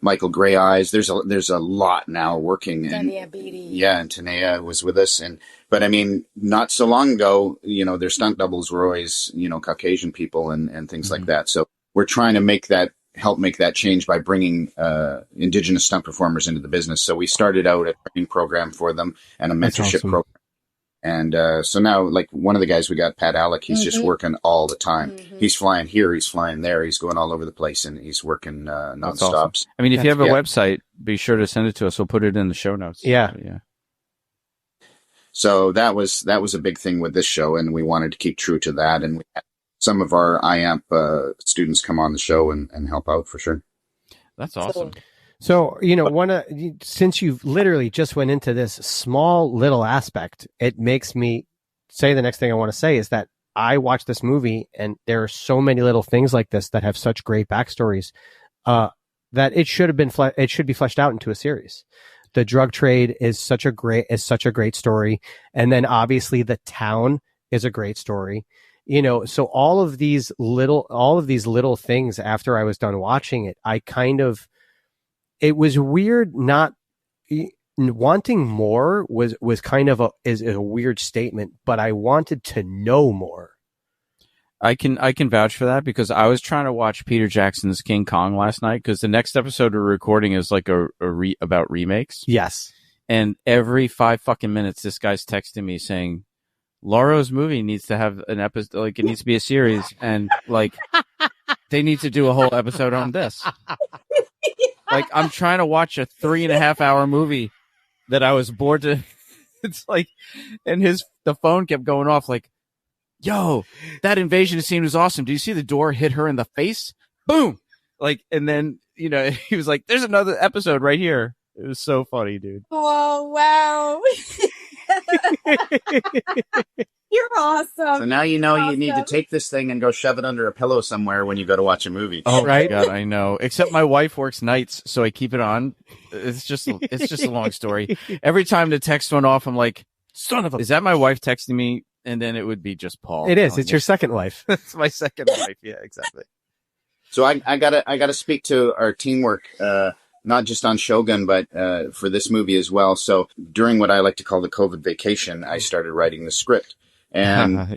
Michael Gray Eyes. There's a lot now working. Tanaya Beatty. Yeah, and Tanaya was with us. But I mean, not so long ago, their stunt doubles were always, Caucasian people and things like that. So we're trying to help make that change by bringing Indigenous stunt performers into the business. So we started out a training program for them and a mentorship program. And so now, like one of the guys we got, Pat Alec, he's just working all the time. He's flying here, he's flying there, he's going all over the place, and he's working nonstop. Awesome. I mean, if you have a website, be sure to send it to us. We'll put it in the show notes. Yeah. So that was a big thing with this show, and we wanted to keep true to that. And we had some of our IAMP students come on the show and help out for sure. That's awesome. So, since you've literally just went into this small little aspect, it makes me say the next thing I want to say is that I watched this movie and there are so many little things like this that have such great backstories, that it should be fleshed out into a series. The drug trade is such a great story. And then obviously the town is a great story. So all of these little things after I was done watching it, it was weird not wanting more was kind of a weird statement, but I wanted to know more. I can vouch for that because I was trying to watch Peter Jackson's King Kong last night because the next episode we're recording is like about remakes. Yes. And every 5 fucking minutes, this guy's texting me saying, Lauro's movie needs to have an episode, like it needs to be a series, and like they need to do a whole episode on this. Like I'm trying to watch a 3.5 hour movie that I was bored to. It's like, and the phone kept going off like, yo, that invasion scene was awesome. Do you see the door hit her in the face? Boom. Like, and then, he was like, there's another episode right here. It was so funny, dude. Oh, wow. You're awesome. So now you need to take this thing and go shove it under a pillow somewhere when you go to watch a movie. Oh, right? God, I know. Except my wife works nights, so I keep it on. It's just a long story. Every time the text went off, I'm like, son of a... Is that my wife texting me? And then it would be just Paul. It is. It's your second wife. It's my second wife. Yeah, exactly. So I gotta speak to our teamwork, not just on Shogun, but for this movie as well. So during what I like to call the COVID vacation, I started writing the script. And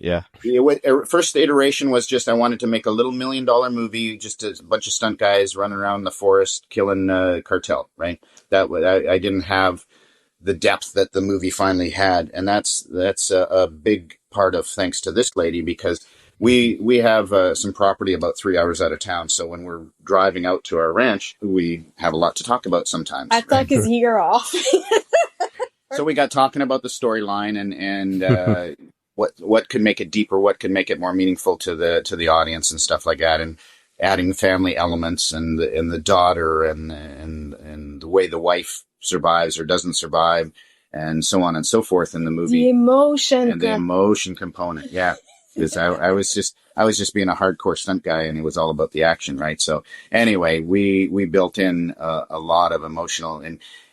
first iteration was just I wanted to make a little $1 million movie, just a bunch of stunt guys running around the forest killing cartel, right? I didn't have the depth that the movie finally had, and that's a big part of thanks to this lady, because we have some property about 3 hours out of town. So when we're driving out to our ranch, we have a lot to talk about sometimes. I took his year off. So we got talking about the storyline and what could make it deeper, what could make it more meaningful to the audience and stuff like that, and adding family elements and the daughter and the way the wife survives or doesn't survive and so on and so forth in the movie. The emotion component, yeah. Because I was just being a hardcore stunt guy, and it was all about the action, right? So anyway, we built in a lot of emotional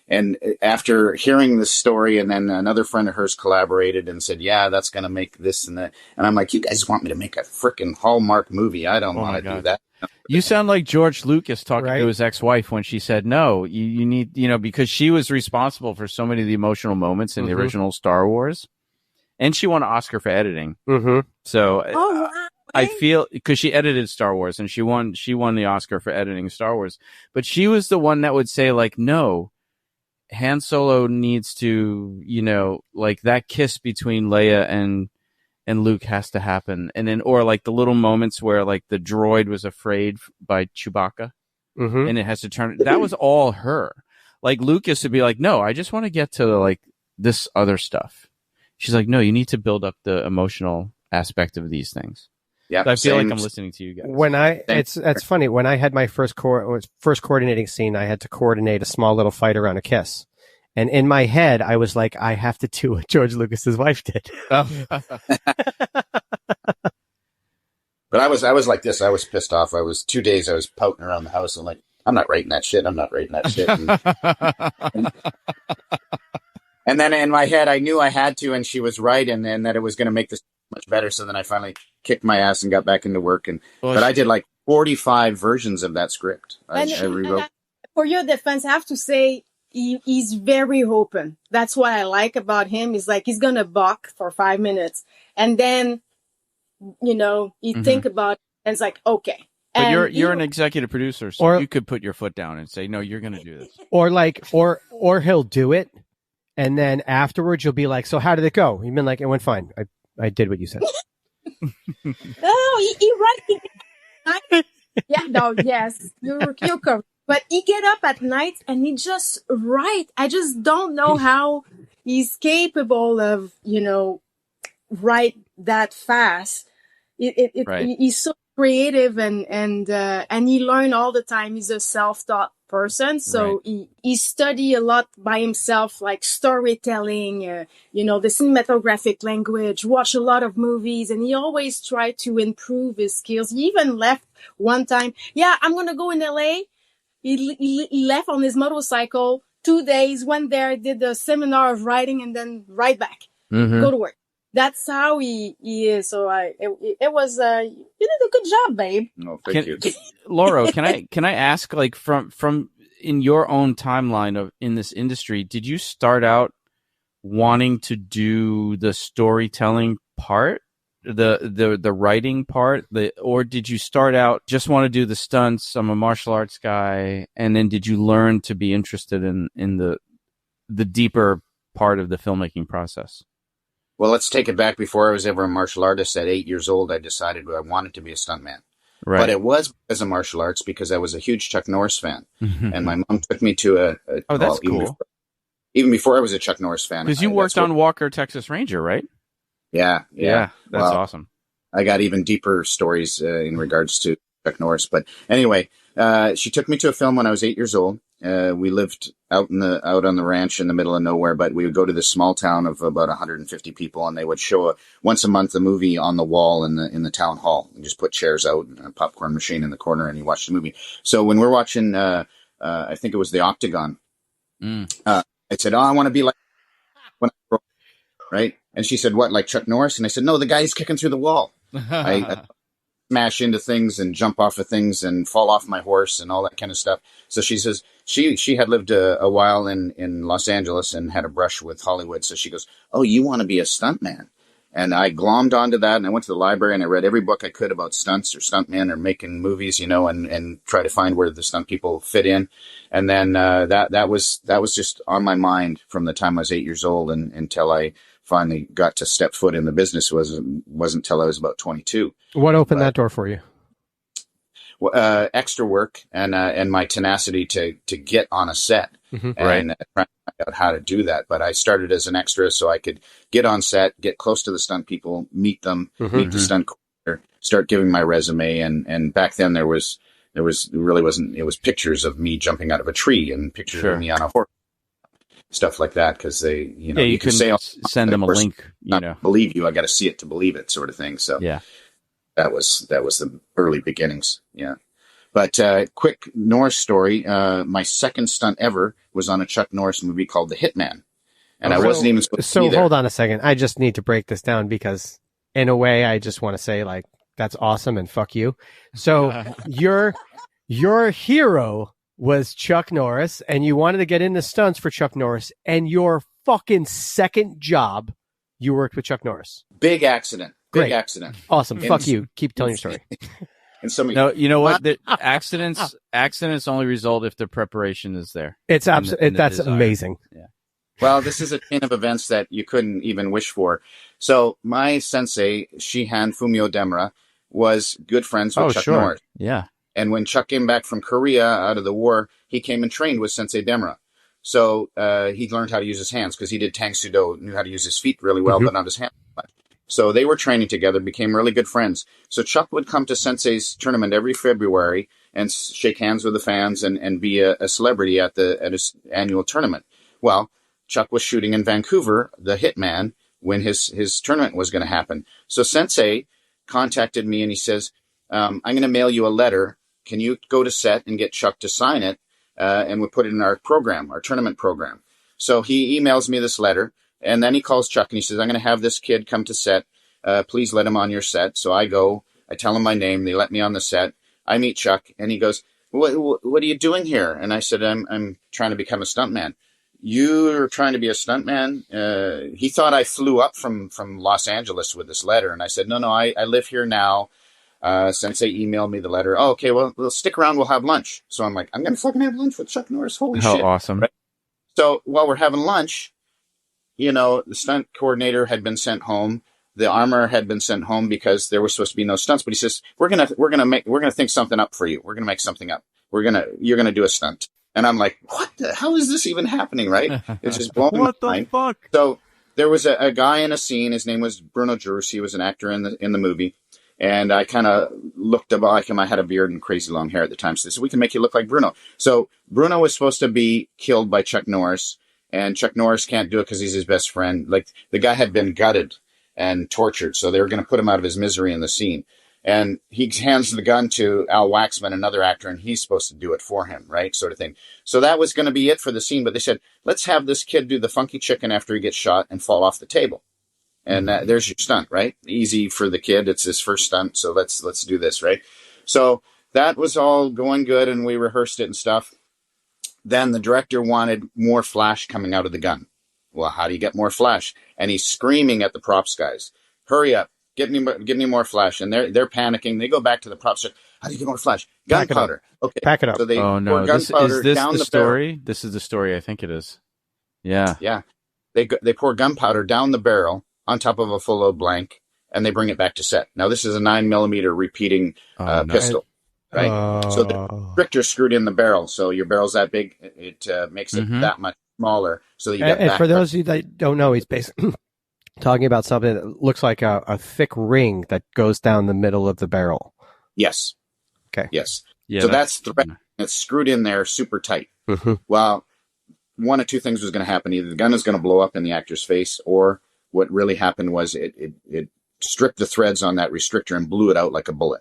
and after hearing this story, and then another friend of hers collaborated and said, yeah, that's going to make this and that. And I'm like, you guys want me to make a freaking Hallmark movie? I don't want to do that. You sound like George Lucas talking to his ex-wife when she said, no, you need, because she was responsible for so many of the emotional moments in the original Star Wars. And she won an Oscar for editing. Mm-hmm. So I feel, because she edited Star Wars and she won the Oscar for editing Star Wars. But she was the one that would say, like, no, Han Solo needs to, like that kiss between Leia and Luke has to happen. And then, or like the little moments where like the droid was afraid by Chewbacca and it has to turn. That was all her. Like Lucas would be like, no, I just want to get to like this other stuff. She's like, no, you need to build up the emotional aspect of these things. Yeah, I feel like I'm listening to you guys. It's funny. When I had my first coordinating scene, I had to coordinate a small little fight around a kiss. And in my head, I was like, I have to do what George Lucas's wife did. Oh. But I was like this. I was pissed off. 2 days. I was pouting around the house. I'm like, I'm not writing that shit. I'm not writing that shit. And then in my head, I knew I had to, and she was right, and that it was going to make this much better. So then I finally kicked my ass and got back into work. But I did like 45 versions of that script. I rewrote. For your defense, I have to say he's very open. That's what I like about him. He's like, he's going to balk for 5 minutes, and then, you think about it, and it's like, okay. But you're an executive producer, so you could put your foot down and say, no, you're going to do this. Or he'll do it. And then afterwards, you'll be like, so how did it go? You've been like, it went fine. I did what you said. He right. Yeah, no, yes, you're correct. But he get up at night and he just write. I just don't know how he's capable of, write that fast. Right. He's so creative and he learn all the time. He's a self-taught person, so right. he study a lot by himself, like storytelling, the cinematographic language, watch a lot of movies, and he always tried to improve his skills. He even left one time. Yeah, I'm gonna go in LA. He left on his motorcycle 2 days, went there, did a seminar of writing, and then right back, go to work. That's how he is. So it was you did a good job, babe. No, thank you. Lauro, can I ask, like, from in your own timeline in this industry, did you start out wanting to do the storytelling part, the writing part, or did you start out just want to do the stunts? I'm a martial arts guy, and then did you learn to be interested in the deeper part of the filmmaking process? Well, let's take it back. Before I was ever a martial artist, at 8 years old, I decided I wanted to be a stuntman. Right. But it was as a martial arts because I was a huge Chuck Norris fan. And my mom took me to that's cool. Even before I was a Chuck Norris fan. Because you worked on Walker, Texas Ranger, right? Yeah. That's awesome. I got even deeper stories in regards to Chuck Norris. But anyway, she took me to a film when I was 8 years old. We lived out on the ranch in the middle of nowhere, but we would go to this small town of about 150 people, and they would show once a month a movie on the wall in the town hall. And just put chairs out and a popcorn machine in the corner, and you watch the movie. So when we're watching, I think it was The Octagon, I said, I want to be like when I grow up, right? And she said, what, like Chuck Norris? And I said, no, the guy who's kicking through the wall. I smash into things and jump off of things and fall off my horse and all that kind of stuff. So she says she had lived a while in Los Angeles and had a brush with Hollywood. So she goes, oh, you want to be a stuntman? And I glommed onto that, and I went to the library and I read every book I could about stunts or stuntmen or making movies, and try to find where the stunt people fit in. And then that was just on my mind from the time I was 8 years old until I finally got to step foot in the business. Wasn't until I was about 22. What opened that door for you? Extra work and my tenacity to get on a set and trying to find out how to do that. But I started as an extra so I could get on set, get close to the stunt people, meet them, meet the stunt coordinator, start giving my resume. And back then it was pictures of me jumping out of a tree and pictures of me on a horse. Stuff like that, because they, you can say, send them a link. Believe you, I got to see it to believe it, sort of thing. So yeah, that was the early beginnings. Yeah, but quick Norris story. My second stunt ever was on a Chuck Norris movie called The Hitman, and I wasn't even supposed to be there. Hold on a second. I just need to break this down because, in a way, I just want to say like that's awesome and fuck you. So your hero was Chuck Norris, and you wanted to get into stunts for Chuck Norris, and your fucking second job, you worked with Chuck Norris. Big accident. Big accident. Awesome. Fuck you. Keep telling your story. No, you know what? Accidents only result if the preparation is there. It's absolutely that's amazing. Yeah. Well, this is a chain of events that you couldn't even wish for. So my sensei, Shihan Fumio Demura, was good friends with Chuck Norris. Yeah. And when Chuck came back from Korea out of the war, he came and trained with Sensei Demura. So he learned how to use his hands because he did Tang Sudo, knew how to use his feet really well, but not his hands much. So they were training together, became really good friends. So Chuck would come to Sensei's tournament every February and shake hands with the fans and be a celebrity at his annual tournament. Well, Chuck was shooting in Vancouver, the Hitman, when his tournament was going to happen. So Sensei contacted me and he says, I'm going to mail you a letter. Can you go to set and get Chuck to sign it? And we'll put it in our program, our tournament program. So he emails me this letter, and then he calls Chuck and he says, I'm going to have this kid come to set. Please let him on your set. So I go, I tell him my name. They let me on the set. I meet Chuck and he goes, what are you doing here? And I said, I'm trying to become a stuntman. You're trying to be a stuntman? He thought I flew up from Los Angeles with this letter. And I said, no, I live here now. Sensei emailed me the letter. Oh, okay, well, we'll stick around. We'll have lunch. So I'm like, I'm going to fucking have lunch with Chuck Norris. Holy shit. How awesome. Right? So while we're having lunch, the stunt coordinator had been sent home. The armor had been sent home because there was supposed to be no stunts. But he says, we're gonna think something up for you. We're gonna make something up. You're gonna do a stunt. And I'm like, what the hell is this even happening? Right? It's just blowing my mind. What the fuck? So there was a guy in a scene. His name was Bruno Jerus. He was an actor in the movie. And I kind of looked like him. I had a beard and crazy long hair at the time. So they said, we can make you look like Bruno. So Bruno was supposed to be killed by Chuck Norris. And Chuck Norris can't do it because he's his best friend. Like, the guy had been gutted and tortured. So they were going to put him out of his misery in the scene. And he hands the gun to Al Waxman, another actor, and he's supposed to do it for him, right? Sort of thing. So that was going to be it for the scene. But they said, let's have this kid do the funky chicken after he gets shot and fall off the table. And there's your stunt, right? Easy for the kid. It's his first stunt. So let's do this, right? So that was all going good, and we rehearsed it and stuff. Then the director wanted more flash coming out of the gun. Well, how do you get more flash? And he's screaming at the props guys, hurry up, give me more flash. And they're panicking. They go back to the props. How do you get more flash? Gunpowder. Okay. Pack it up. So they pour gunpowder down the story? barrel. This is the story. I think it is. Yeah. Yeah. They pour gunpowder down the barrel on top of a full load blank, and they bring it back to set. Now, this is a 9mm repeating pistol, right? So the restrictor screwed in the barrel. So your barrel's that big, it makes it that much smaller. So that you get and for those of you that don't know, he's basically talking about something that looks like a thick ring that goes down the middle of the barrel. Yes. Okay. Yes. Yeah, so that's thread. It's screwed in there super tight. Mm-hmm. Well, one of two things was going to happen. Either the gun is going to blow up in the actor's face, or what really happened was it stripped the threads on that restrictor and blew it out like a bullet.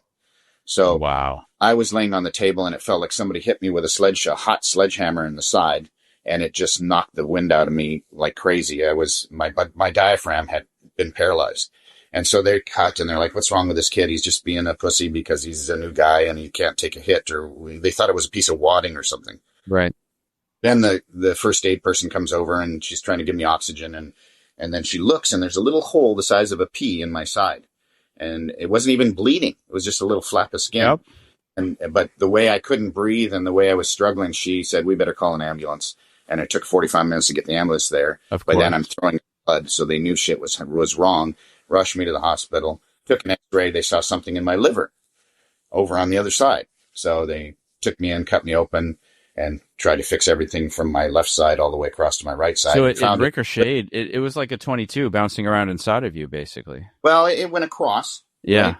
So wow. I was laying on the table and it felt like somebody hit me with a hot sledgehammer in the side, and it just knocked the wind out of me like crazy. My diaphragm had been paralyzed. And so they cut and they're like, what's wrong with this kid? He's just being a pussy because he's a new guy and he can't take a hit, or they thought it was a piece of wadding or something. Right. Then the first aid person comes over and she's trying to give me oxygen, and then she looks and there's a little hole the size of a pea in my side. And it wasn't even bleeding. It was just a little flap of skin. Yep. But the way I couldn't breathe and the way I was struggling, she said, we better call an ambulance. And it took 45 minutes to get the ambulance there. By then I'm throwing blood, so they knew shit was wrong. Rushed me to the hospital, took an x-ray. They saw something in my liver over on the other side. So they took me in, cut me open, and tried to fix everything from my left side all the way across to my right side. So it ricocheted. It was like a 22 bouncing around inside of you, basically. Well, it went across. Yeah. Right,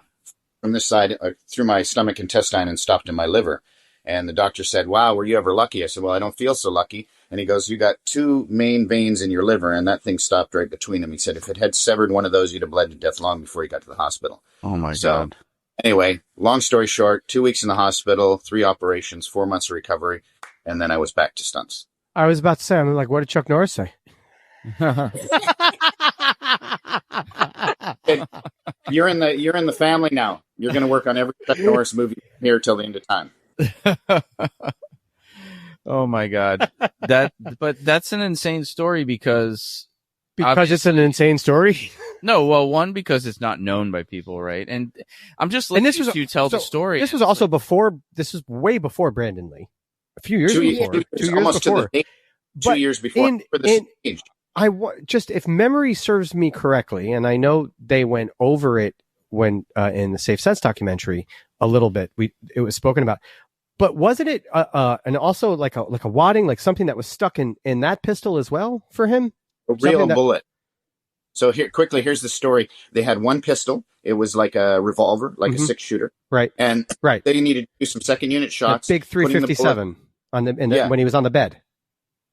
from this side through my stomach intestine and stopped in my liver. And the doctor said, wow, were you ever lucky? I said, well, I don't feel so lucky. And he goes, you got two main veins in your liver, and that thing stopped right between them. He said, if it had severed one of those, you'd have bled to death long before you got to the hospital. Oh, my God. Anyway, long story short, 2 weeks in the hospital, 3 operations, 4 months of recovery, and then I was back to stunts. I was about to say, I'm like, what did Chuck Norris say? You're in the family now. You're going to work on every Chuck Norris movie here till the end of time. Oh my God. But that's an insane story because it's an insane story. No, well, one, because it's not known by people, right? And I'm just listening to you tell the story. This was also this was way before Brandon Lee. A few years before. 2 years before. 2 years before. Just if memory serves me correctly, and I know they went over it when in the Safe Sense documentary a little bit. It was spoken about. But wasn't it and also like a wadding, like something that was stuck in that pistol as well for him? A real bullet. So here's the story. They had one pistol. It was like a revolver, like a 6-shooter. Right. And they needed to do some second unit shots. That big 357 when he was on the bed.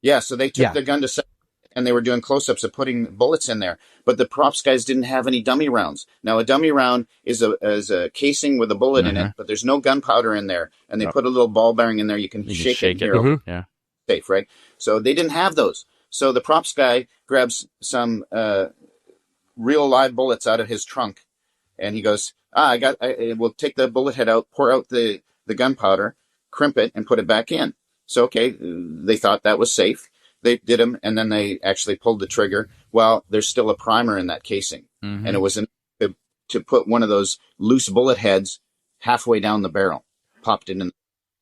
Yeah. So they took the gun to second, and they were doing close-ups of putting bullets in there. But the props guys didn't have any dummy rounds. Now, a dummy round is a casing with a bullet in it, but there's no gunpowder in there. And they put a little ball bearing in there. You can shake it. Here. Yeah. Safe, right? So they didn't have those. So the props guy grabs some real live bullets out of his trunk, and he goes, we'll take the bullet head out, pour out the gunpowder, crimp it, and put it back in. So, okay, they thought that was safe. They did them, and then they actually pulled the trigger. Well, there's still a primer in that casing, and it was to put one of those loose bullet heads halfway down the barrel, popped it in.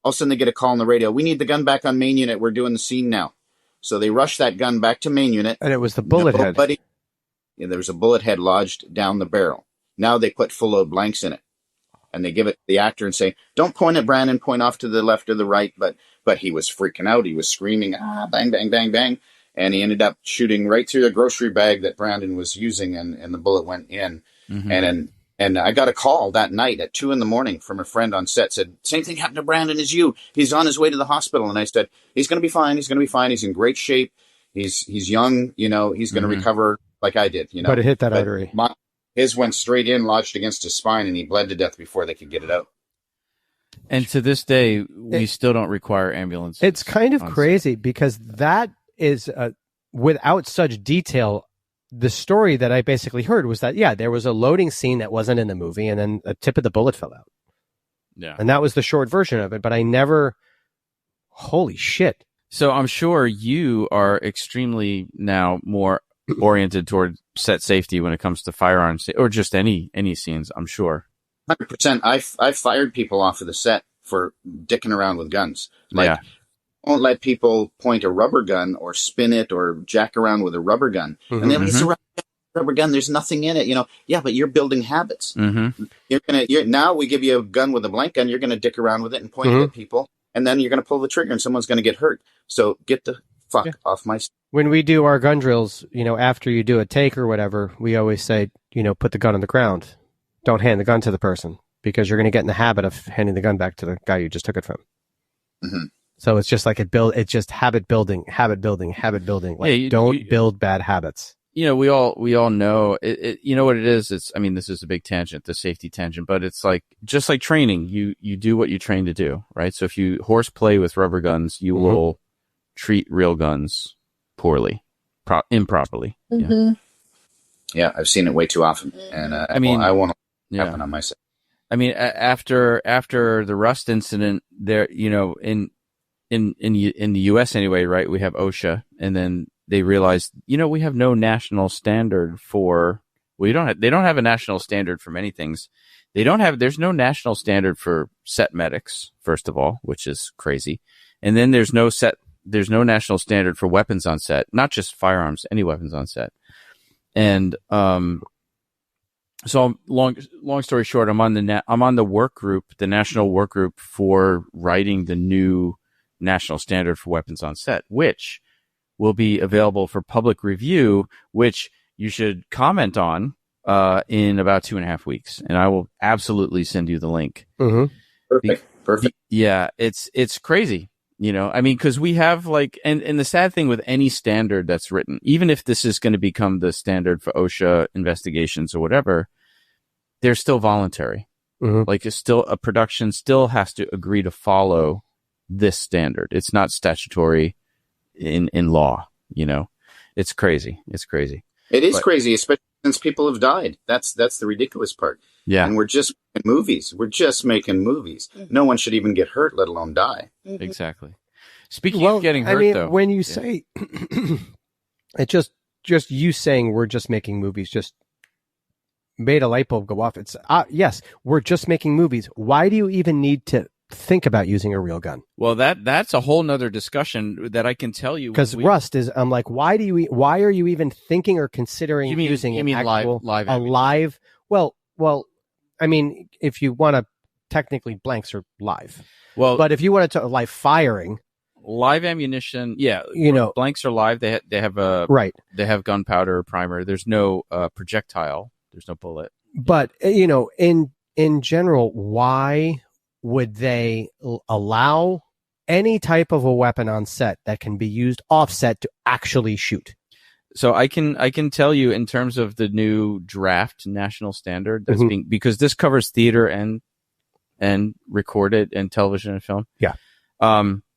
All of a sudden, they get a call on the radio. We need the gun back on main unit. We're doing the scene now. So they rushed that gun back to main unit. And it was the bullet head. There was a bullet head lodged down the barrel. Now they put full load blanks in it. And they give it to the actor and say, don't point at Brandon, point off to the left or the right. But he was freaking out. He was screaming, bang, bang, bang, bang. And he ended up shooting right through the grocery bag that Brandon was using, and the bullet went in. And I got a call that night at 2 a.m. from a friend on set, said, same thing happened to Brandon as you. He's on his way to the hospital. And I said, he's going to be fine. He's going to be fine. He's in great shape. He's young, he's going to recover like I did, But it hit that artery. His went straight in, lodged against his spine, and he bled to death before they could get it out. And to this day, we still don't require ambulance. It's kind of crazy because that is, without such detail, the story that I basically heard was that, there was a loading scene that wasn't in the movie, and then a tip of the bullet fell out. Yeah. And that was the short version of it, but I never, holy shit. So I'm sure you are extremely now more oriented toward set safety when it comes to firearms or just any scenes, I'm sure. 100%. I've fired people off of the set for dicking around with guns. Don't let people point a rubber gun or spin it or jack around with a rubber gun. And then it's a rubber gun. There's nothing in it, Yeah, but you're building habits. Now we give you a gun with a blank gun. You're going to dick around with it and point it at people, and then you're going to pull the trigger, and someone's going to get hurt. So get the fuck off my. When we do our gun drills, after you do a take or whatever, we always say, put the gun on the ground. Don't hand the gun to the person because you're going to get in the habit of handing the gun back to the guy you just took it from. So it's just like it's just habit building. Like, don't build bad habits. We all know it. You know what it is? This is a big tangent, the safety tangent, but it's like, just like training, you do what you train to do, right? So if you horseplay with rubber guns, you will treat real guns poorly, improperly. Yeah, I've seen it way too often, and I want to happen on my set. After the Rust incident, there, in the U.S. anyway, right? We have OSHA, and then they realized, we have no national standard for. They don't have a national standard for many things. There's no national standard for set medics, first of all, which is crazy, and then there's no national standard for weapons on set, not just firearms, any weapons on set. And so long story short, I'm on the work group, the national work group for writing the new national standard for weapons on set, which will be available for public review, which you should comment on in about 2.5 weeks, and I will absolutely send you the link. Perfect. Yeah, it's crazy. Because we have and the sad thing with any standard that's written, even if this is going to become the standard for OSHA investigations or whatever, they're still voluntary. It's still a production still has to agree to follow this standard. It's not statutory in law. It's crazy. It is crazy, especially since people have died. That's the ridiculous part. Yeah. And we're just making movies. No one should even get hurt, let alone die. Exactly. Speaking of getting hurt, though. When you say, it just you saying we're just making movies just made a light bulb go off. It's, yes, we're just making movies. Why do you even need to think about using a real gun? Well, that's a whole nother discussion that I can tell you. Because Rust is, I'm like, why are you even thinking or considering using an actual live? Well, if you want to, technically blanks are live. Well, but if you wanted to live firing, live ammunition. Yeah, blanks are live. They have a They have gunpowder primer. There's no projectile. There's no bullet. But in general, why would they allow any type of a weapon on set that can be used offset to actually shoot? So I can tell you in terms of the new draft national standard that's being, because this covers theater and recorded and television and film. Yeah.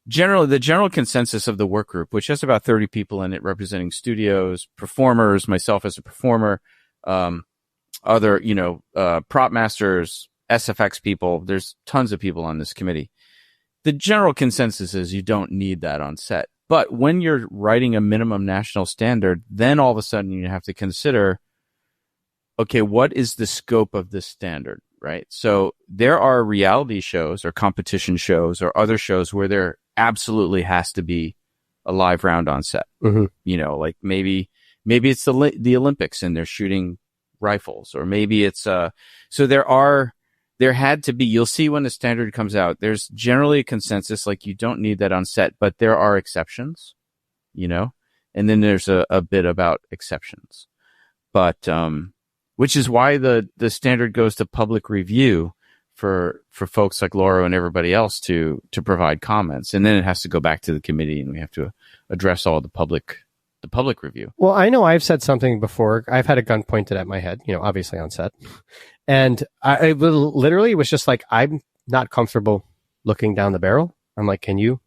Generally, the general consensus of the work group, which has about 30 people in it, representing studios, performers, myself as a performer, other, prop masters, SFX people. There's tons of people on this committee. The general consensus is you don't need that on set. But when you're writing a minimum national standard, then all of a sudden you have to consider, okay, what is the scope of this standard, right? So there are reality shows or competition shows or other shows where there absolutely has to be a live round on set. Like maybe it's the Olympics and they're shooting rifles, or maybe it's so there had to be, you'll see when the standard comes out, there's generally a consensus, like you don't need that on set, but there are exceptions, and then there's a bit about exceptions, but, which is why the standard goes to public review for folks like Lauro and everybody else to provide comments. And then it has to go back to the committee and we have to address all the public review. Well, I know I've said something before. I've had a gun pointed at my head, obviously on set. And I literally was just like, I'm not comfortable looking down the barrel. I'm like, can you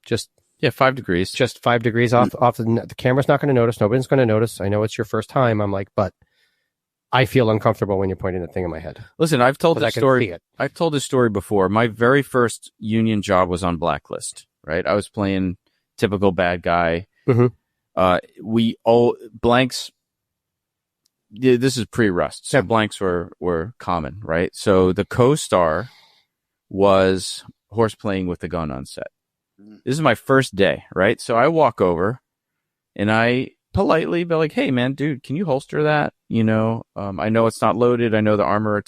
just... Yeah, 5 degrees. Just 5 degrees off the camera's not going to notice. Nobody's going to notice. I know it's your first time. I'm like, but I feel uncomfortable when you're pointing that thing in my head. Listen, I've told this story. I've told this story before. My very first union job was on Blacklist, right? I was playing typical bad guy. We all blanks. Yeah, this is pre-Rust, so blanks were common, right? So the co-star was horseplaying with the gun on set. This is my first day, right? So I walk over and I politely be like, "Hey, man, dude, can you holster that? I know it's not loaded. I know the armorer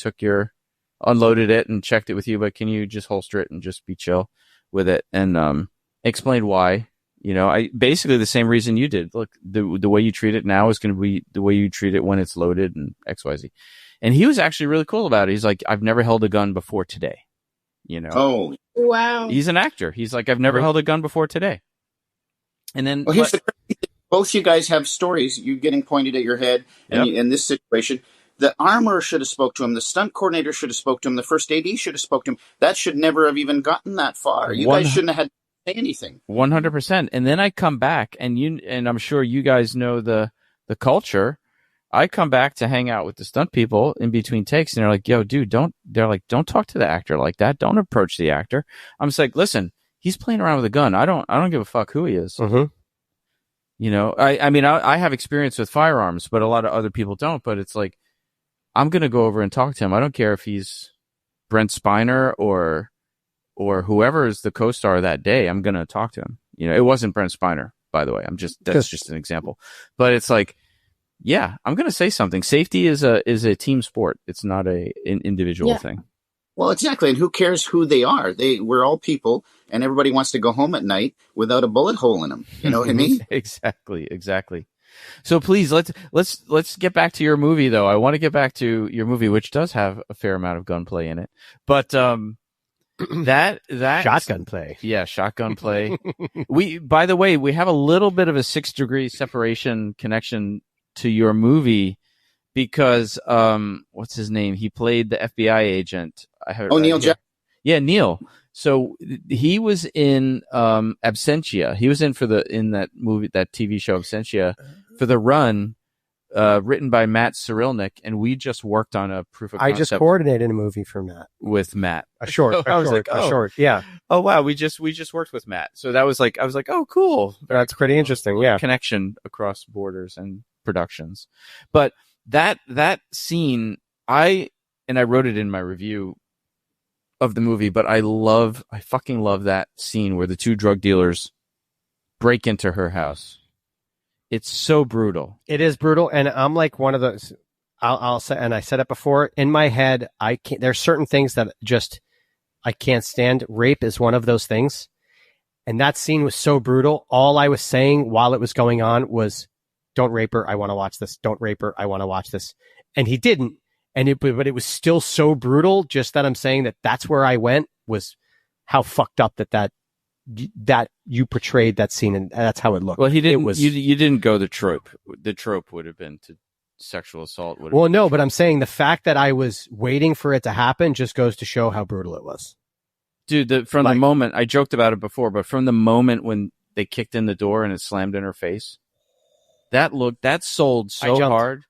unloaded it and checked it with you, but can you just holster it and just be chill with it?" And explain why. I basically the same reason you did. Look, the way you treat it now is going to be the way you treat it when it's loaded and XYZ. And he was actually really cool about it. He's like, I've never held a gun before today. Oh, wow. He's an actor. He's like, I've never held a gun before today. And then, well, here's the crazy thing. Both you guys have stories. You getting pointed at your head, and in this situation, the armorer should have spoke to him. The stunt coordinator should have spoke to him. The first AD should have spoke to him. That should never have even gotten that far. You guys shouldn't have had say anything. 100%. And then I come back and I'm sure you guys know the culture. I come back to hang out with the stunt people in between takes and they're like, "Yo, dude, don't talk to the actor like that. Don't approach the actor." I'm just like, "Listen, he's playing around with a gun. I don't give a fuck who he is." I mean, I have experience with firearms, but a lot of other people don't, but it's like, I'm going to go over and talk to him. I don't care if he's Brent Spiner or whoever is the co-star that day. I'm going to talk to him. It wasn't Brent Spiner, by the way. That's just an example, but it's like, yeah, I'm going to say something. Safety is a team sport. It's not an individual thing. Well, exactly. And who cares who they are? We're all people and everybody wants to go home at night without a bullet hole in them. You know what I mean? Exactly. So please let's get back to your movie though. I want to get back to your movie, which does have a fair amount of gunplay in it, but, that shotgun play. Yeah, shotgun play. By the way, we have a little bit of a 6-degree separation connection to your movie because what's his name? He played the FBI agent. Neil Jackson. Yeah, Neil. So he was in Absentia. He was in that movie, that TV show Absentia, for the run. Written by Matt Cyrilnik, and we just worked on a proof of concept. I just coordinated a movie for Matt. With Matt. A short, yeah. Oh wow, we just worked with Matt. So that was like, I was like, oh cool. That's pretty interesting, yeah. Connection across borders and productions. But that scene, I wrote it in my review of the movie, but I fucking love that scene where the two drug dealers break into her house. It's so brutal. It is brutal, and I'm like one of those. I'll say, and I said it before. In my head, I can't. There's certain things that just I can't stand. Rape is one of those things, And that scene was so brutal. All I was saying while it was going on was, don't rape her. I want to watch this. Don't rape her. I want to watch this. And he didn't. But it was still so brutal. Just that I'm saying that's where I went, was how fucked up that you portrayed that scene, and that's how it looked. Well, he didn't. You didn't go the trope. The trope would have been to sexual assault. Well, no, but I'm saying the fact that I was waiting for it to happen just goes to show how brutal it was. Dude, from the moment, I joked about it before, but from the moment when they kicked in the door and it slammed in her face, that sold so hard.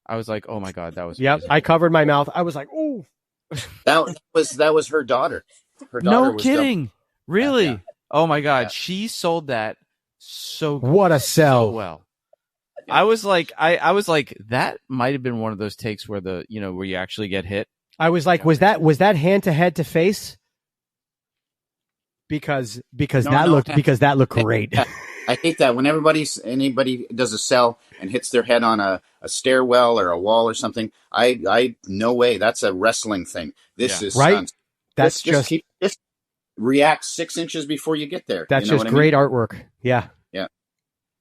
I was like, oh my God, that was amazing. I covered my mouth. I was like, ooh. That was her daughter. Her daughter no kidding. Really? Yeah. Oh my God. Yeah. She sold that so what a sell. So well. Yeah. I was like, that might have been one of those takes where where you actually get hit. I was like, was that hand to head to face? Because that looked great. I hate that when anybody does a sell and hits their head on a stairwell or a wall or something. I no way. That's a wrestling thing. This is right. That's just react 6 inches before you get there. That's just great artwork. Yeah. Yeah.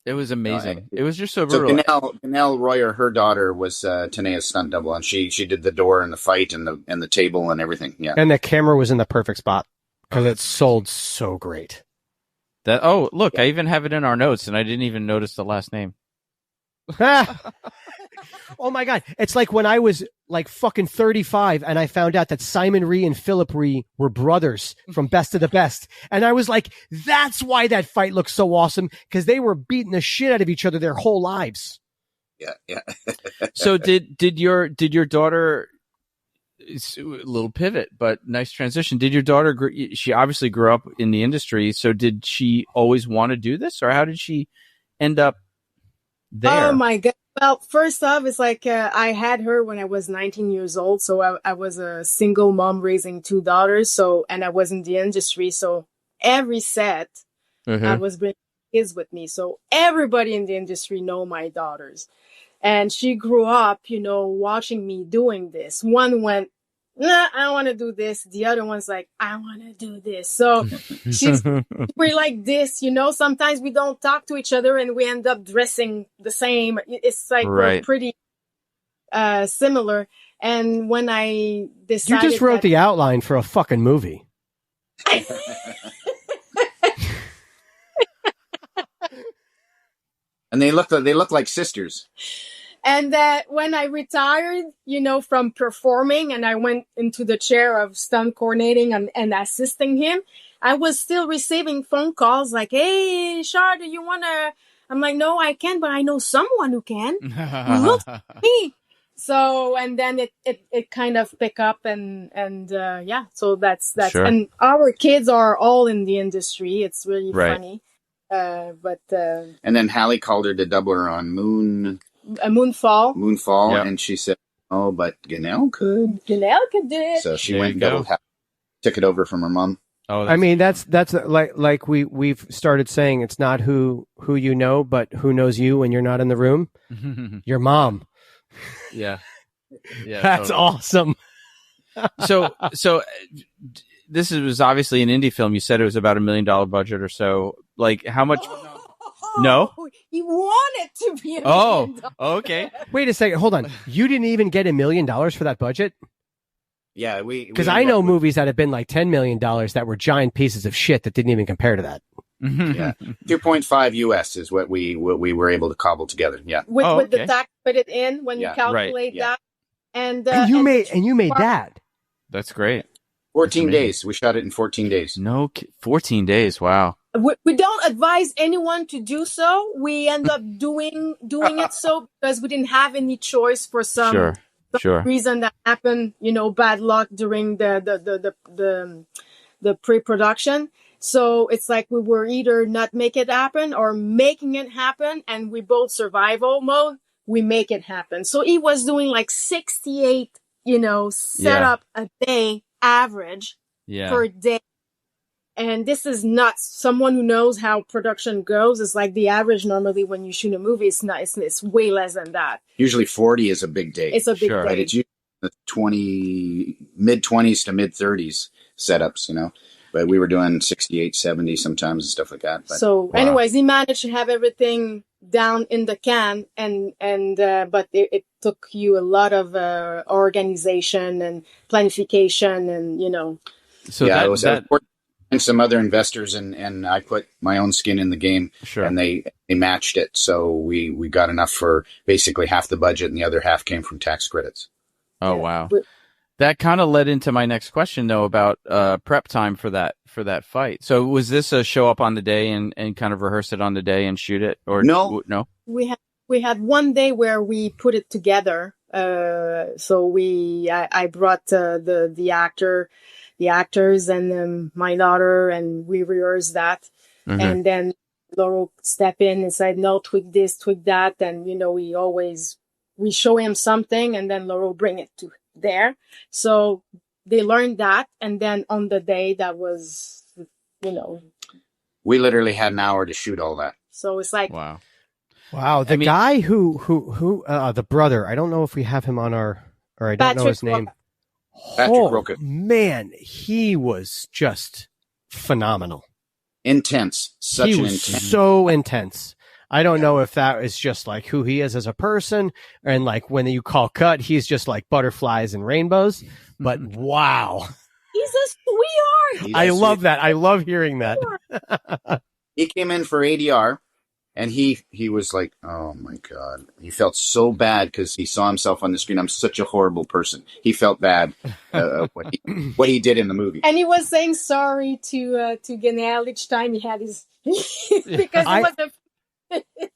It was amazing. It was just so brutal. So Sharlene Royer, her daughter, was Tanaya's stunt double, and she did the door and the fight and the table and everything. Yeah. And the camera was in the perfect spot because it sold so great. Look, I even have it in our notes, and I didn't even notice the last name. Oh my God. It's like when I was like fucking 35 and I found out that Simon Rhee and Philip Rhee were brothers from Best of the Best. And I was like, that's why that fight looks so awesome, because they were beating the shit out of each other their whole lives. Yeah. So did your daughter, it's a little pivot, but nice transition. Did your daughter, she obviously grew up in the industry, so did she always want to do this, or how did she end up there? Oh my God. Well, first off, it's like I had her when I was 19 years old. So I was a single mom raising 2 daughters. And I was in the industry. So every set, I was bringing kids with me. So everybody in the industry know my daughters. And she grew up, watching me doing this. One went, nah, I don't want to do this. The other one's like, I want to do this. So we're like this, sometimes we don't talk to each other and we end up dressing the same. It's like we're pretty similar. And when I decided, you just wrote the outline for a fucking movie. And they look like sisters. And when I retired, from performing and I went into the chair of stunt coordinating and assisting him, I was still receiving phone calls like, hey, Char, do you want to? I'm like, no, I can't, but I know someone who can. Who looks like me. So, and then it kind of pick up and so that's, sure. And our kids are all in the industry. It's really funny. And then Halle called her to double her on Moonfall, yep. And she said, "Oh, but Ganelle could do it." So she went and took it over from her mom. Oh, I mean, that's like we've started saying, it's not who you know, but who knows you when you're not in the room. Your mom. Yeah, that's totally awesome. So this was obviously an indie film. You said it was about $1 million budget or so. Like, how much? No, you want it to be. Okay. Wait a second. Hold on. You didn't even get $1 million for that budget? Yeah, because I know movies that have been like $10 million that were giant pieces of shit that didn't even compare to that. Yeah, 2.5 US is what we were able to cobble together. Yeah, with the tax put it in when you calculate that, and you made that. That's great. 14 days. We shot it in 14 days. 14 days. Wow. We don't advise anyone to do so. We end up doing it so because we didn't have any choice for some reason that happened. Bad luck during the pre-production. So it's like we were either not make it happen or making it happen, and we both survival mode. We make it happen. So he was doing like 68, setup a day average per day. And this is not someone who knows how production goes. It's like the average normally when you shoot a movie, it's way less than that. Usually 40 is a big day. It's a big day. Right? It's usually the mid-20s to mid-30s setups, but we were doing 68, 70 sometimes and stuff like that. But, so anyways, he managed to have everything down in the can, but it took you a lot of organization and planification, and So yeah, I was some other investors, and I put my own skin in the game, and they matched it, so we got enough for basically half the budget, and the other half came from tax credits. Oh wow. That kind of led into my next question, though, about prep time for that fight. So was this a show up on the day and kind of rehearse it on the day and shoot it, or no? We had one day where we put it together. So I brought the actors, and my daughter, and we rehearsed that, and then Lauro stepped in and said, "No, tweak this, tweak that," and we show him something, and then Lauro bring it to there. So they learned that, and then on the day that was, we literally had an hour to shoot all that. So it's like wow. The guy who the brother, I don't know if we have him on or I don't know his name. Patrick Roca. Man, he was just phenomenal. Intense. He was so intense. I don't know if that is just like who he is as a person, and like when you call cut, he's just like butterflies and rainbows. But wow, he's a sweetheart. I love that. I love hearing that. He came in for ADR, and he was like, "Oh my god!" He felt so bad because he saw himself on the screen. I'm such a horrible person. He felt bad what he did in the movie, and he was saying sorry to Ganel each time he had his because it was a.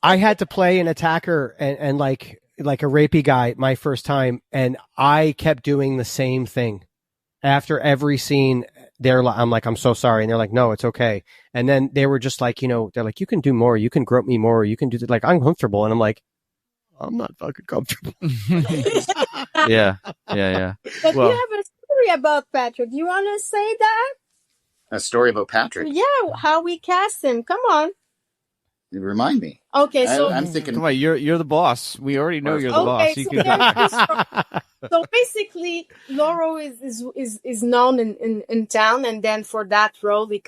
I had to play an attacker and like a rapey guy my first time, and I kept doing the same thing. After every scene, I'm like, "I'm so sorry," and they're like, "No, it's okay." And then they were just like, they're like, "You can do more, you can grope me more, you can do that." Like, I'm comfortable, and I'm like, I'm not fucking comfortable. Yeah. But you have a story about Patrick. You want to say that? A story about Patrick? Yeah, how we cast him. Come on. Remind me. Okay, so I'm thinking. Come on, you're the boss. We already know you're the boss. So basically, Lauro is known in town, and then for that role, we're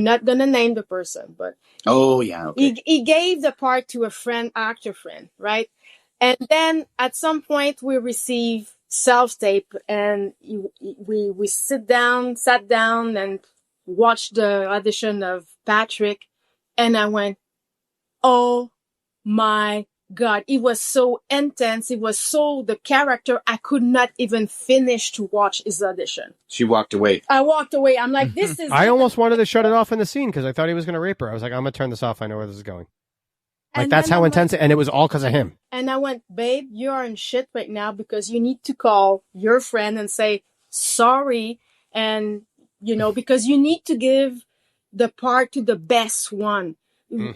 not gonna name the person, but he gave the part to a actor friend, right? And then at some point we receive self-tape, and we sat down and watched the audition of Patrick. And I went, oh my God, it was so intense. It was so the character. I could not even finish to watch his audition. She walked away. I walked away. I'm like, this is. I almost wanted to shut it off in the scene because I thought he was going to rape her. I was like, I'm going to turn this off. I know where this is going. Like, that's how intense and it was all because of him. And I went, babe, you are in shit right now because you need to call your friend and say sorry. And, because you need to give the part to the best one,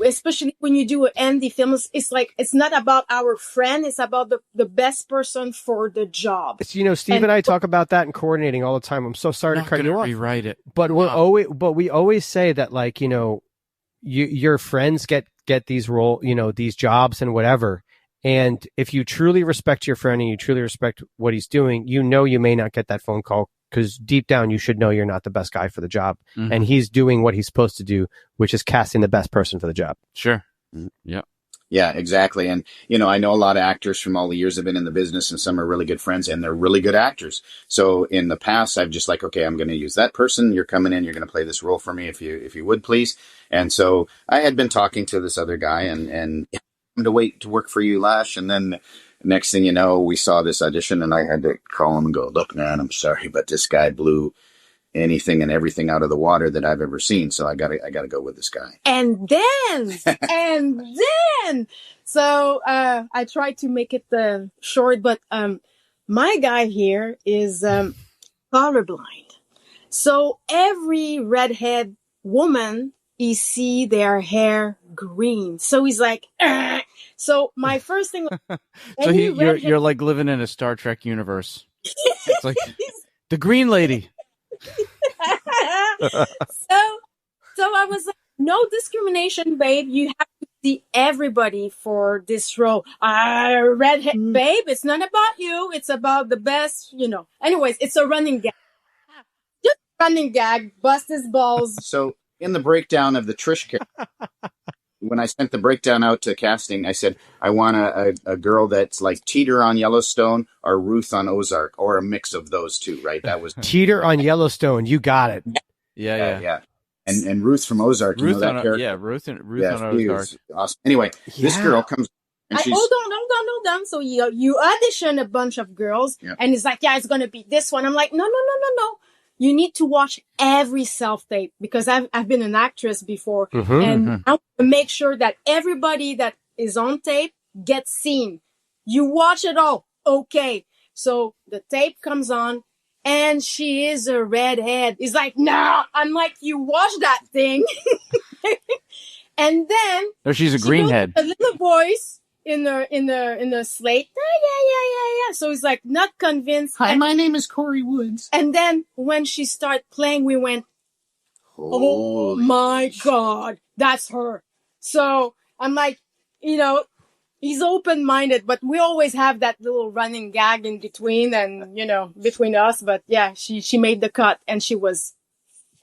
especially when you do an indie film. It's like, it's not about our friend. It's about the best person for the job. Steve and I talk about that in coordinating all the time. I'm so sorry to cut you off. Rewrite it. But we always say that, like, your friends get these these jobs and whatever. And if you truly respect your friend and you truly respect what he's doing, you may not get that phone call. Because deep down, you should know you're not the best guy for the job. Mm-hmm. And he's doing what he's supposed to do, which is casting the best person for the job. Sure. Yeah. Yeah, exactly. And, I know a lot of actors from all the years I've been in the business, and some are really good friends, and they're really good actors. So in the past, I've just like, okay, I'm going to use that person. You're coming in. You're going to play this role for me if you would, please. And so I had been talking to this other guy and I'm to wait to work for you, Lash. And then next thing you know, we saw this audition, and I had to call him and go, look, man, I'm sorry, but this guy blew anything and everything out of the water that I've ever seen. So I gotta go with this guy. And then, so I tried to make it short, but my guy here is colorblind. So every redhead woman, you see their hair green. So he's like, Ugh. So my first thing. So you're like living in a Star Trek universe. It's like the green lady. So I was like, no discrimination, babe. You have to see everybody for this role. Redhead, babe. It's not about you. It's about the best. Anyways, it's a running gag. Just running gag, bust his balls. So in the breakdown of the Trish character, when I sent the breakdown out to casting, I said, I want a girl that's like Teeter on Yellowstone or Ruth on Ozark, or a mix of those two, right? That was Teeter on Yellowstone. You got it. Yeah. And Ruth from Ozark, Ruth you know that character? Yeah, Ruth on Ozark. Awesome. Anyway, this girl comes. And hold on. So you audition a bunch of girls, and it's like, it's going to be this one. I'm like, no. You need to watch every self-tape, because I've been an actress before, and I want to make sure that everybody that is on tape gets seen. You watch it all. Okay. So the tape comes on, and she is a redhead. It's like, no. I'm like, you watch that thing. And then she's a greenhead. A little voice in the slate. Yeah. So he's like not convinced. Hi, my name is Corey Woods. And then when she started playing, we went, oh my God, that's her. So I'm like, he's open-minded, but we always have that little running gag in between and, between us. But yeah, she made the cut, and she was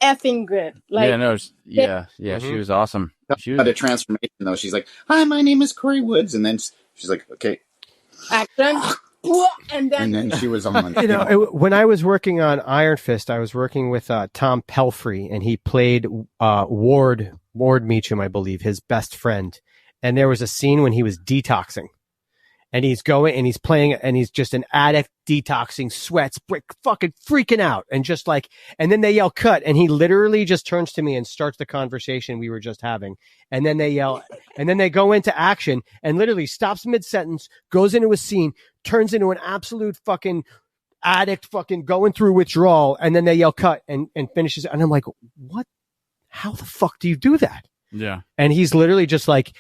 effing good. She was awesome. She had a transformation though. She's like, hi, my name is Corey Woods. And then she's like, okay. Action. And then she was on. When I was working on Iron Fist, I was working with Tom Pelfrey, and he played Ward Meacham, I believe, his best friend. And there was a scene when he was detoxing, and he's going and he's playing, and he's just an addict detoxing, sweats, fucking freaking out. And just like, and then they yell cut, and he literally just turns to me and starts the conversation we were just having. And then they yell, and then they go into action, and literally stops mid-sentence, goes into a scene, turns into an absolute fucking addict, fucking going through withdrawal. And then they yell cut and finishes. And I'm like, what? How the fuck do you do that? Yeah. And he's literally just like,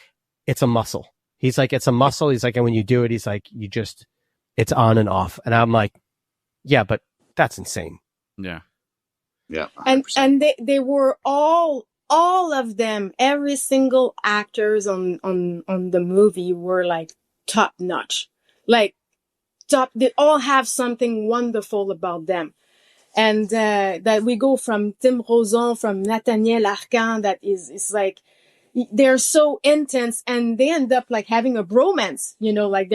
it's a muscle. He's like, it's a muscle. He's like, and when you do it, he's like, it's on and off. And I'm like, yeah, but that's insane. Yeah. Yeah. 100%. And they were all of them, every single actors on the movie were like top notch, like top. They all have something wonderful about them. And, that we go from Tim Rozon, from Nathaniel Arcand, that is like, they're so intense, and they end up like having a bromance, like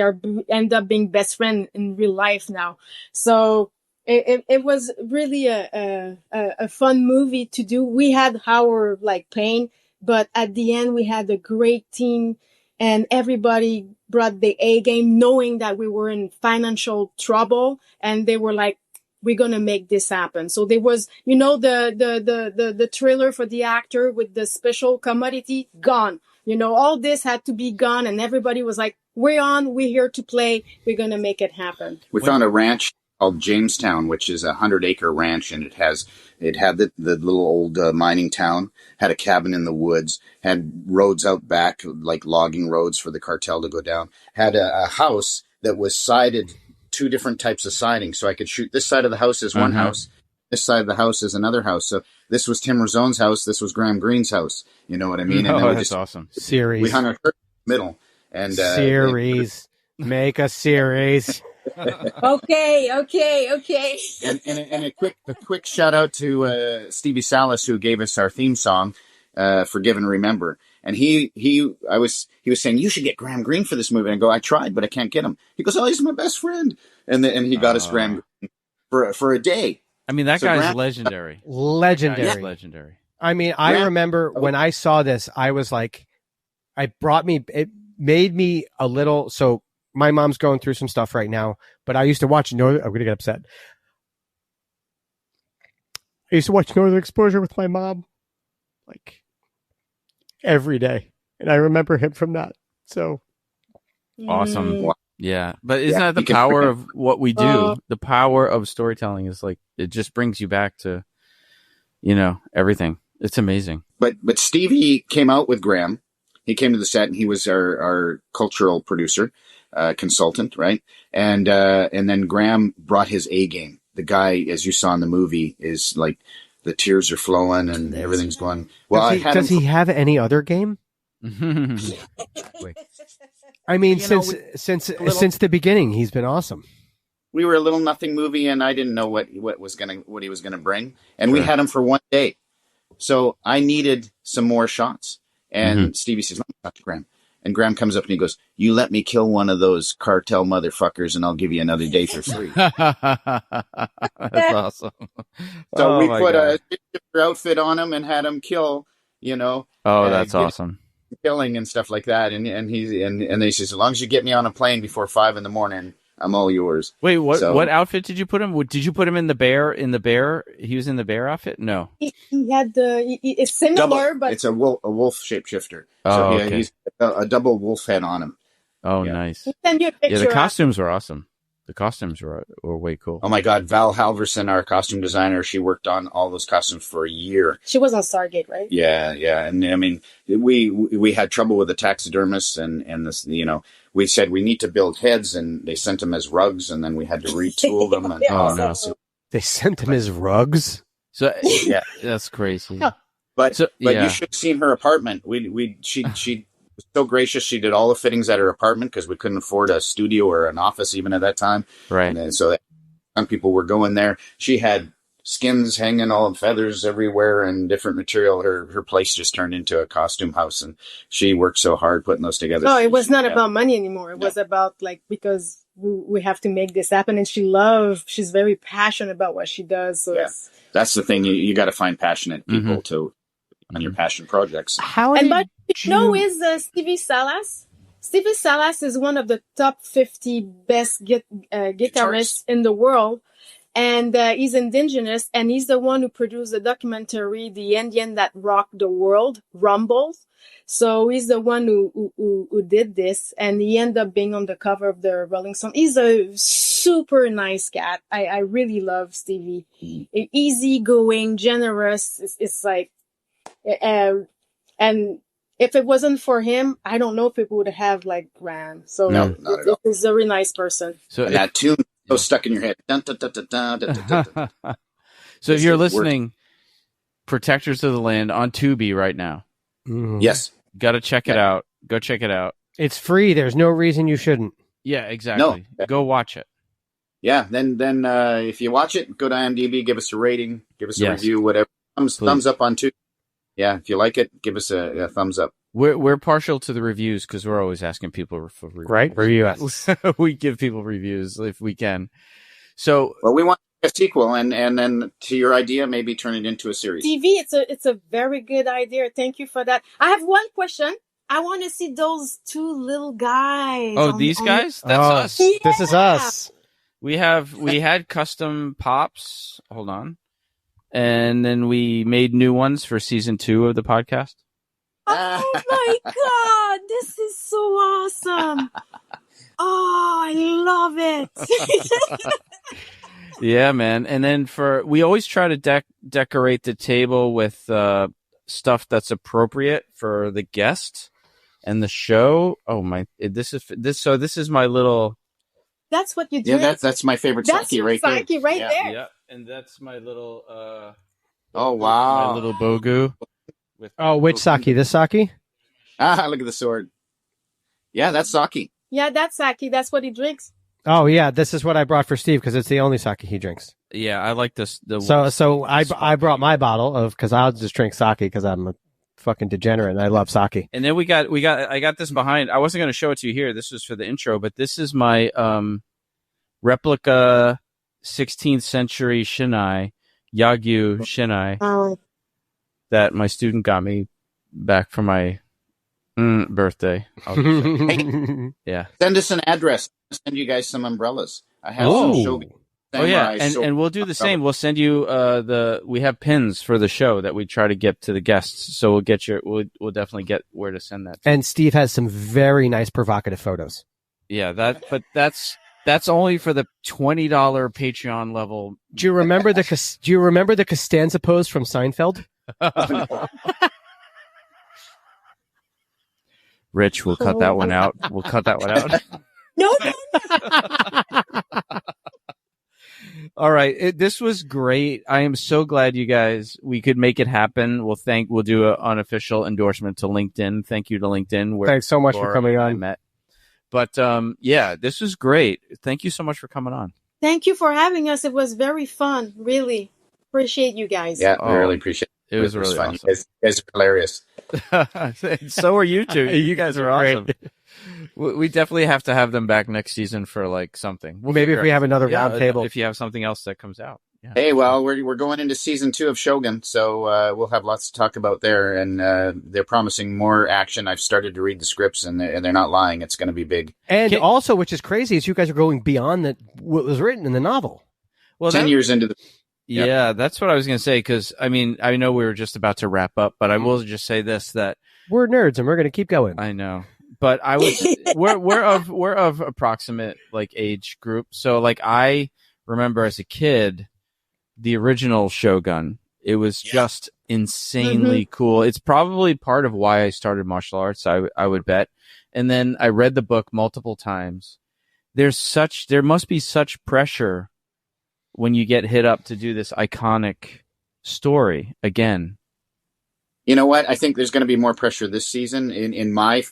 end up being best friend in real life now. So it was really a fun movie to do. We had our like pain, but at the end we had a great team, and everybody brought the A game, knowing that we were in financial trouble, and they were like, we're going to make this happen. So there was, the trailer for the actor with the special commodity gone, all this had to be gone. And everybody was like, we're here to play. We're going to make it happen. We found a ranch called Jamestown, which is a 100-acre ranch. And it had the little old mining town, had a cabin in the woods, had roads out back, like logging roads for the cartel to go down, had a house that was sided, 2 different types of siding. So I could shoot this side of the house as one house, this side of the house is another house. So this was Tim Rozon's house. This was Graham Greene's house. You know what I mean? And that's awesome. Series. We hung our curtain in the middle. And, series. Make a series. Okay. And a quick shout out to Stevie Salas, who gave us our theme song, Forgive and Remember. And he was saying, you should get Graham Greene for this movie. And I go, I tried, but I can't get him. He goes, oh, he's my best friend. And he got us Graham Greene for a day. I mean, that guy's legendary. Legendary. I mean, I remember when I saw this, I was like, it made me a little, so my mom's going through some stuff right now, but I used to watch I'm going to get upset. I used to watch Northern Exposure with my mom, like, every day. And I remember him from that. So awesome. Yeah. But isn't that the power of what we do? The power of storytelling is like, it just brings you back to, everything. It's amazing. But Stevie came out with Graham. He came to the set, and he was our cultural producer, consultant, right? And then Graham brought his A game. The guy, as you saw in the movie, is like, the tears are flowing and everything's going. Well, does he have any other game? I mean, since the beginning, he's been awesome. we were a little nothing movie, and I didn't know what he was gonna bring, and we had him for one day, so I needed some more shots. And Stevie says, "Let me talk to Graham." And Graham comes up and he goes, "You let me kill one of those cartel motherfuckers, and I'll give you another day for free." That's awesome. So we put a outfit on him and had him kill. That's awesome. Killing and stuff like that, and they says, "As long as you get me on a plane before 5 a.m, I'm all yours." Wait, what outfit did you put him? Did you put him in the bear? He was in the bear outfit? No, he had it's similar, but it's a wolf shapeshifter. Oh, so he's a double wolf head on him. Oh, nice. Send you a picture. Yeah, the costumes were awesome. The costumes were way cool. Oh my God, Val Halverson, our costume designer, she worked on all those costumes for a year. She was on Stargate, right? Yeah, and I mean, we had trouble with the taxidermists, and this, we said we need to build heads, and they sent them as rugs, and then we had to retool them. And, no. They sent them as rugs. So yeah, that's crazy. But you should have seen her apartment. She was so gracious. She did all the fittings at her apartment because we couldn't afford a studio or an office even at that time. Right. And so some people were going there. She had skins hanging, all feathers everywhere, and different material. Her place just turned into a costume house, and she worked so hard putting those together. No, it was not about money anymore. It was about because we have to make this happen, and she's very passionate about what she does. So that's the thing. You got to find passionate people to on your passion projects. But is Stevie Salas? Stevie Salas is one of the top 50 best guitarists in the world. And he's indigenous, and he's the one who produced the documentary, The Indian That Rocked the World, Rumble. So he's the one who did this, and he ended up being on the cover of the Rolling Stone. He's a super nice cat. I really love Stevie. Easygoing, generous. It's like, and if it wasn't for him, I don't know if it would have Graham. So no, not at all. He's a very nice person. So that tune so stuck in your head. Dun, dun, dun, dun, dun, dun, dun, dun. So if you're listening, Protectors of the Land on Tubi right now. Yes. Got to check it out. Go check it out. It's free. There's no reason you shouldn't. Yeah, exactly. No. Go watch it. Yeah. Then if you watch it, go to IMDb, give us a rating, give us a review, whatever. Thumbs up on Tubi. Yeah. If you like it, give us a thumbs up. We're partial to the reviews because we're always asking people for reviews. Right? Review us. We give people reviews if we can. So, well, we want a sequel, and then to your idea, maybe turn it into a series. TV, it's a very good idea. Thank you for that. I have one question. I want to see those two little guys. Oh, these guys? That's us. Yeah. This is us. We had custom pops. Hold on. And then we made new ones for season 2 of the podcast. Oh my God, this is so awesome. Oh, I love it. Yeah, man. And then we always try to decorate the table with stuff that's appropriate for the guest and the show. Oh my, this is my little. That's what you do. Yeah, that's my favorite sake right there. Sake right there. Yeah, and that's my little. Oh wow, my little bogu. Which sake? This sake? Look at the sword. Yeah, that's sake. Yeah, that's sake. That's what he drinks. Oh yeah, this is what I brought for Steve because it's the only sake he drinks. Yeah, I like this. So I brought my bottle because I'll just drink sake because I'm a fucking degenerate and I love sake. And then I got this behind. I wasn't going to show it to you here. This was for the intro, but this is my replica 16th century shinai, Yagyu shinai, that my student got me back for my birthday. Yeah. Send us an address. I'll send you guys some umbrellas. I have some Shogun. Oh yeah, and we'll do the same. We'll send you we have pins for the show that we try to get to the guests. So we'll definitely get where to send that. And Steve has some very nice provocative photos. Yeah, that's only for the $20 Patreon level. Do you remember the Costanza pose from Seinfeld? Rich, we'll cut that one out. We'll cut that one out. No. All right. This was great. I am so glad we could make it happen. We'll do an unofficial endorsement to LinkedIn. Thank you to LinkedIn. Thanks so much for coming on. But yeah, this was great. Thank you so much for coming on. Thank you for having us. It was very fun. Really appreciate you guys. Yeah, I really appreciate it. It was really fun. awesome. You guys are hilarious. So are you two. You guys are awesome. We definitely have to have them back next season for like something. Maybe if we have another round table. If you have something else that comes out. Yeah. Hey, well, we're going into season 2 of Shogun, so we'll have lots to talk about there, and they're promising more action. I've started to read the scripts, and they're not lying. It's going to be big. And also, which is crazy, is you guys are going beyond what was written in the novel. Well, 10 years into the... Yeah, that's what I was going to say, because, I mean, I know we were just about to wrap up, but I will just say this, that... We're nerds, and we're going to keep going. I know. But I was... we're of approximate, like, age group. So, like, I remember as a kid... the original Shogun, it was just insanely cool. It's probably part of why I started martial arts, I would bet. And then I read the book multiple times. There must be such pressure when you get hit up to do this iconic story again. You know what? I think there's going to be more pressure this season in my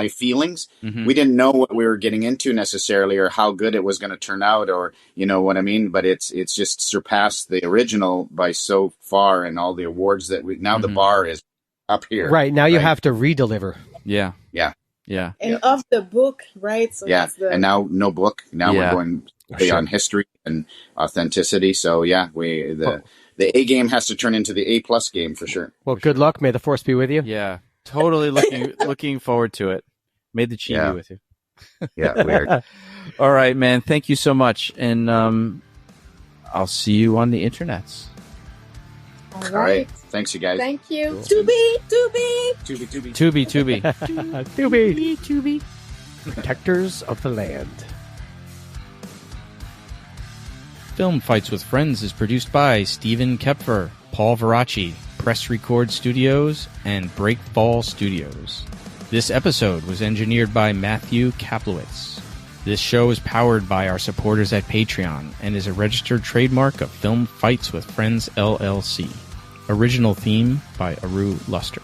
feelings. We didn't know what we were getting into necessarily, or how good it was going to turn out, or you know what I mean. But it's just surpassed the original by so far, and all the awards that now the bar is up here. Right now, you have to redeliver. Yeah. And of the book, right? So and now no book. Now we're going on history and authenticity. So the A game has to turn into the A+ game for sure. Well, good luck. May the force be with you. Yeah, totally looking forward to it. May the chi be with you. Yeah, weird. All right, man. Thank you so much, and I'll see you on the internets. All right. Thanks, you guys. Thank you. Cool. Tubi. Protectors of the land. Film Fights with Friends is produced by Stephen Kepfer, Paul Veracci, Press Record Studios, and Breakfall Studios. This episode was engineered by Matthew Kaplowitz. This show is powered by our supporters at Patreon and is a registered trademark of Film Fights with Friends, LLC. Original theme by Aru Luster.